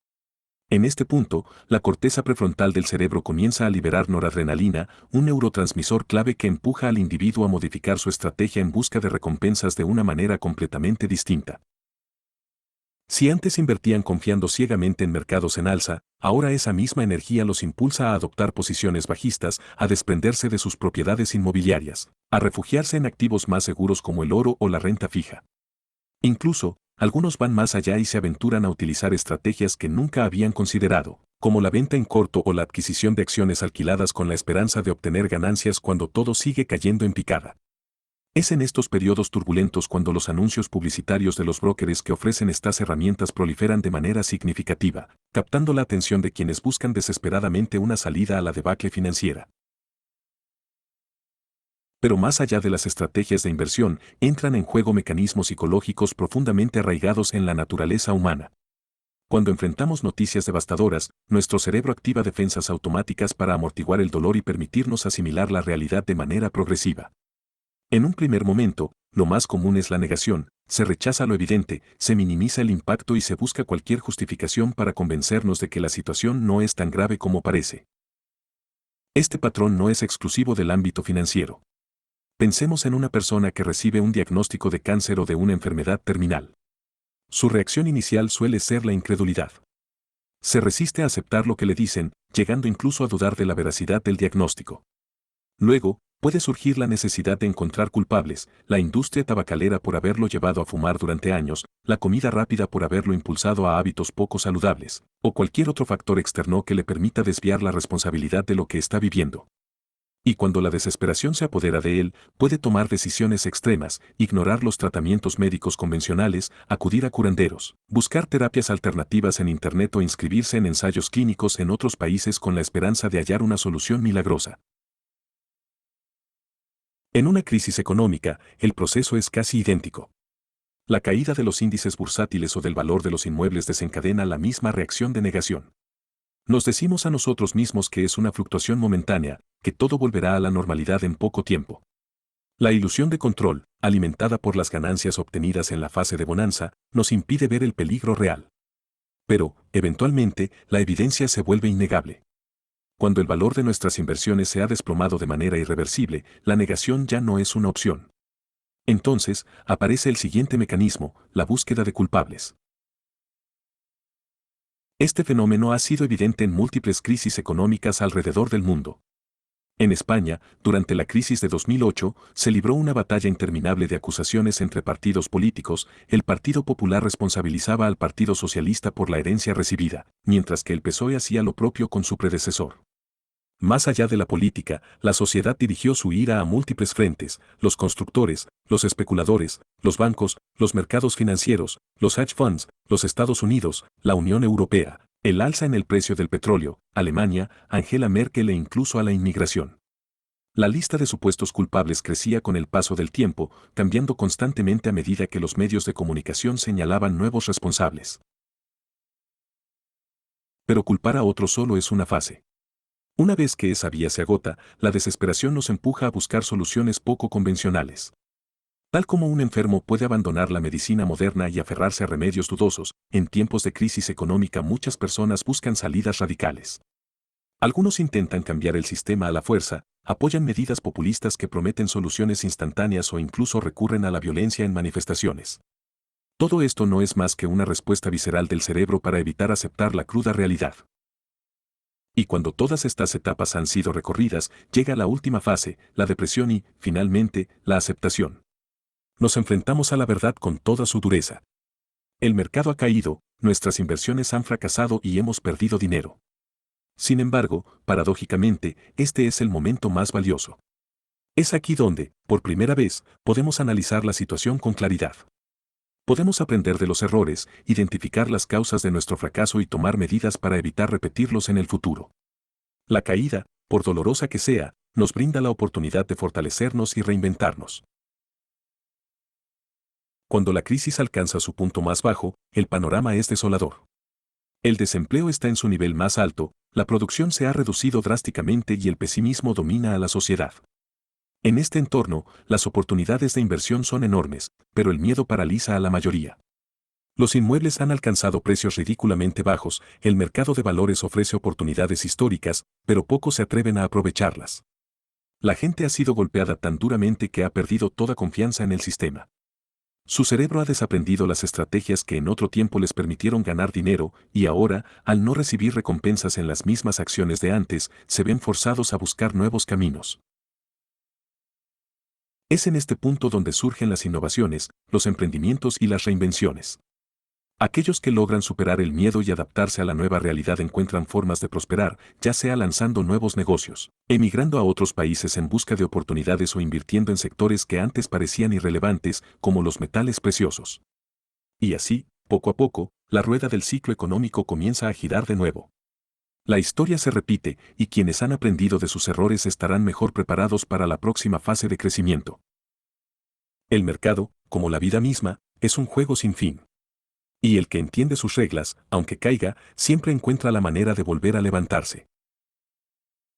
En este punto, la corteza prefrontal del cerebro comienza a liberar noradrenalina, un neurotransmisor clave que empuja al individuo a modificar su estrategia en busca de recompensas de una manera completamente distinta. Si antes invertían confiando ciegamente en mercados en alza, ahora esa misma energía los impulsa a adoptar posiciones bajistas, a desprenderse de sus propiedades inmobiliarias, a refugiarse en activos más seguros como el oro o la renta fija. Incluso, algunos van más allá y se aventuran a utilizar estrategias que nunca habían considerado, como la venta en corto o la adquisición de acciones alquiladas con la esperanza de obtener ganancias cuando todo sigue cayendo en picada. Es en estos periodos turbulentos cuando los anuncios publicitarios de los brokers que ofrecen estas herramientas proliferan de manera significativa, captando la atención de quienes buscan desesperadamente una salida a la debacle financiera. Pero más allá de las estrategias de inversión, entran en juego mecanismos psicológicos profundamente arraigados en la naturaleza humana. Cuando enfrentamos noticias devastadoras, nuestro cerebro activa defensas automáticas para amortiguar el dolor y permitirnos asimilar la realidad de manera progresiva. En un primer momento, lo más común es la negación, se rechaza lo evidente, se minimiza el impacto y se busca cualquier justificación para convencernos de que la situación no es tan grave como parece. Este patrón no es exclusivo del ámbito financiero. Pensemos en una persona que recibe un diagnóstico de cáncer o de una enfermedad terminal. Su reacción inicial suele ser la incredulidad. Se resiste a aceptar lo que le dicen, llegando incluso a dudar de la veracidad del diagnóstico. Luego, puede surgir la necesidad de encontrar culpables, la industria tabacalera por haberlo llevado a fumar durante años, la comida rápida por haberlo impulsado a hábitos poco saludables, o cualquier otro factor externo que le permita desviar la responsabilidad de lo que está viviendo. Y cuando la desesperación se apodera de él, puede tomar decisiones extremas, ignorar los tratamientos médicos convencionales, acudir a curanderos, buscar terapias alternativas en Internet o inscribirse en ensayos clínicos en otros países con la esperanza de hallar una solución milagrosa. En una crisis económica, el proceso es casi idéntico. La caída de los índices bursátiles o del valor de los inmuebles desencadena la misma reacción de negación. Nos decimos a nosotros mismos que es una fluctuación momentánea, que todo volverá a la normalidad en poco tiempo. La ilusión de control, alimentada por las ganancias obtenidas en la fase de bonanza, nos impide ver el peligro real. Pero, eventualmente, la evidencia se vuelve innegable. Cuando el valor de nuestras inversiones se ha desplomado de manera irreversible, la negación ya no es una opción. Entonces, aparece el siguiente mecanismo, la búsqueda de culpables. Este fenómeno ha sido evidente en múltiples crisis económicas alrededor del mundo. En España, durante la crisis de 2008, se libró una batalla interminable de acusaciones entre partidos políticos. El Partido Popular responsabilizaba al Partido Socialista por la herencia recibida, mientras que el PSOE hacía lo propio con su predecesor. Más allá de la política, la sociedad dirigió su ira a múltiples frentes: los constructores, los especuladores, los bancos, los mercados financieros, los hedge funds, los Estados Unidos, la Unión Europea, el alza en el precio del petróleo, Alemania, Angela Merkel e incluso a la inmigración. La lista de supuestos culpables crecía con el paso del tiempo, cambiando constantemente a medida que los medios de comunicación señalaban nuevos responsables. Pero culpar a otro solo es una fase. Una vez que esa vía se agota, la desesperación nos empuja a buscar soluciones poco convencionales. Tal como un enfermo puede abandonar la medicina moderna y aferrarse a remedios dudosos, en tiempos de crisis económica muchas personas buscan salidas radicales. Algunos intentan cambiar el sistema a la fuerza, apoyan medidas populistas que prometen soluciones instantáneas o incluso recurren a la violencia en manifestaciones. Todo esto no es más que una respuesta visceral del cerebro para evitar aceptar la cruda realidad. Y cuando todas estas etapas han sido recorridas, llega la última fase, la depresión y, finalmente, la aceptación. Nos enfrentamos a la verdad con toda su dureza. El mercado ha caído, nuestras inversiones han fracasado y hemos perdido dinero. Sin embargo, paradójicamente, este es el momento más valioso. Es aquí donde, por primera vez, podemos analizar la situación con claridad. Podemos aprender de los errores, identificar las causas de nuestro fracaso y tomar medidas para evitar repetirlos en el futuro. La caída, por dolorosa que sea, nos brinda la oportunidad de fortalecernos y reinventarnos. Cuando la crisis alcanza su punto más bajo, el panorama es desolador. El desempleo está en su nivel más alto, la producción se ha reducido drásticamente y el pesimismo domina a la sociedad. En este entorno, las oportunidades de inversión son enormes, pero el miedo paraliza a la mayoría. Los inmuebles han alcanzado precios ridículamente bajos, el mercado de valores ofrece oportunidades históricas, pero pocos se atreven a aprovecharlas. La gente ha sido golpeada tan duramente que ha perdido toda confianza en el sistema. Su cerebro ha desaprendido las estrategias que en otro tiempo les permitieron ganar dinero y ahora, al no recibir recompensas en las mismas acciones de antes, se ven forzados a buscar nuevos caminos. Es en este punto donde surgen las innovaciones, los emprendimientos y las reinvenciones. Aquellos que logran superar el miedo y adaptarse a la nueva realidad encuentran formas de prosperar, ya sea lanzando nuevos negocios, emigrando a otros países en busca de oportunidades o invirtiendo en sectores que antes parecían irrelevantes, como los metales preciosos. Y así, poco a poco, la rueda del ciclo económico comienza a girar de nuevo. La historia se repite y quienes han aprendido de sus errores estarán mejor preparados para la próxima fase de crecimiento. El mercado, como la vida misma, es un juego sin fin. Y el que entiende sus reglas, aunque caiga, siempre encuentra la manera de volver a levantarse.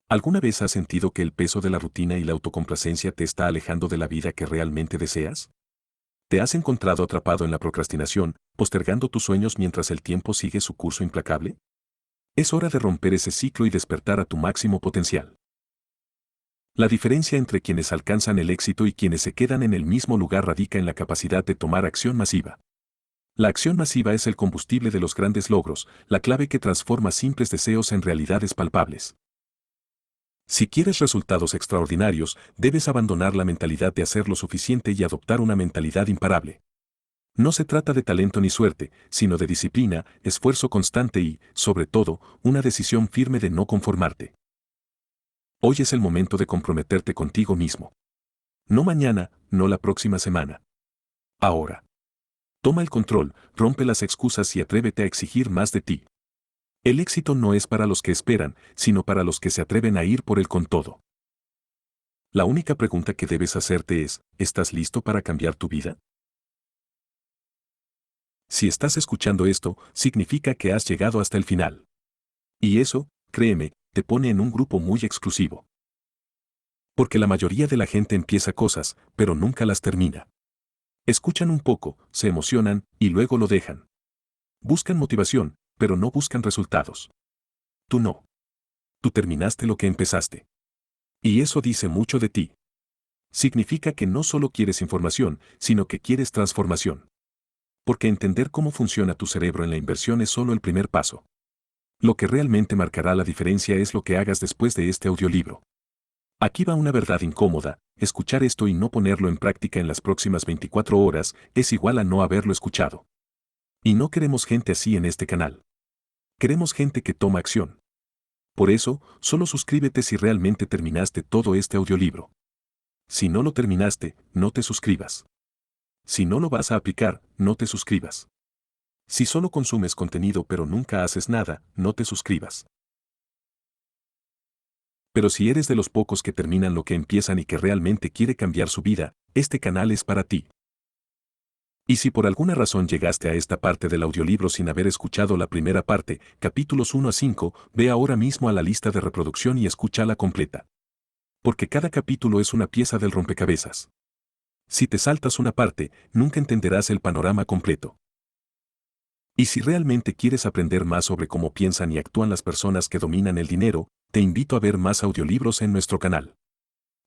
¿Alguna vez has sentido que el peso de la rutina y la autocomplacencia te está alejando de la vida que realmente deseas? ¿Te has encontrado atrapado en la procrastinación, postergando tus sueños mientras el tiempo sigue su curso implacable? Es hora de romper ese ciclo y despertar a tu máximo potencial. La diferencia entre quienes alcanzan el éxito y quienes se quedan en el mismo lugar radica en la capacidad de tomar acción masiva. La acción masiva es el combustible de los grandes logros, la clave que transforma simples deseos en realidades palpables. Si quieres resultados extraordinarios, debes abandonar la mentalidad de hacer lo suficiente y adoptar una mentalidad imparable. No se trata de talento ni suerte, sino de disciplina, esfuerzo constante y, sobre todo, una decisión firme de no conformarte. Hoy es el momento de comprometerte contigo mismo. No mañana, no la próxima semana. Ahora. Toma el control, rompe las excusas y atrévete a exigir más de ti. El éxito no es para los que esperan, sino para los que se atreven a ir por el con todo. La única pregunta que debes hacerte es, ¿estás listo para cambiar tu vida? Si estás escuchando esto, significa que has llegado hasta el final. Y eso, créeme, te pone en un grupo muy exclusivo. Porque la mayoría de la gente empieza cosas, pero nunca las termina. Escuchan un poco, se emocionan, y luego lo dejan. Buscan motivación, pero no buscan resultados. Tú no. Tú terminaste lo que empezaste. Y eso dice mucho de ti. Significa que no solo quieres información, sino que quieres transformación. Porque entender cómo funciona tu cerebro en la inversión es solo el primer paso. Lo que realmente marcará la diferencia es lo que hagas después de este audiolibro. Aquí va una verdad incómoda, escuchar esto y no ponerlo en práctica en las próximas 24 horas es igual a no haberlo escuchado. Y no queremos gente así en este canal. Queremos gente que toma acción. Por eso, solo suscríbete si realmente terminaste todo este audiolibro. Si no lo terminaste, no te suscribas. Si no lo vas a aplicar, no te suscribas. Si solo consumes contenido pero nunca haces nada, no te suscribas. Pero si eres de los pocos que terminan lo que empiezan y que realmente quiere cambiar su vida, este canal es para ti. Y si por alguna razón llegaste a esta parte del audiolibro sin haber escuchado la primera parte, capítulos 1 a 5, ve ahora mismo a la lista de reproducción y escúchala completa. Porque cada capítulo es una pieza del rompecabezas. Si te saltas una parte, nunca entenderás el panorama completo. Y si realmente quieres aprender más sobre cómo piensan y actúan las personas que dominan el dinero, te invito a ver más audiolibros en nuestro canal.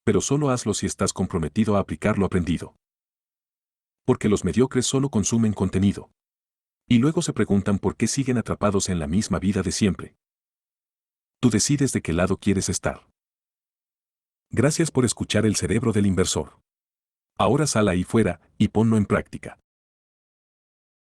Pero solo hazlo si estás comprometido a aplicar lo aprendido. Porque los mediocres solo consumen contenido. Y luego se preguntan por qué siguen atrapados en la misma vida de siempre. Tú decides de qué lado quieres estar. Gracias por escuchar El Cerebro del Inversor. Ahora sal ahí fuera y ponlo en práctica.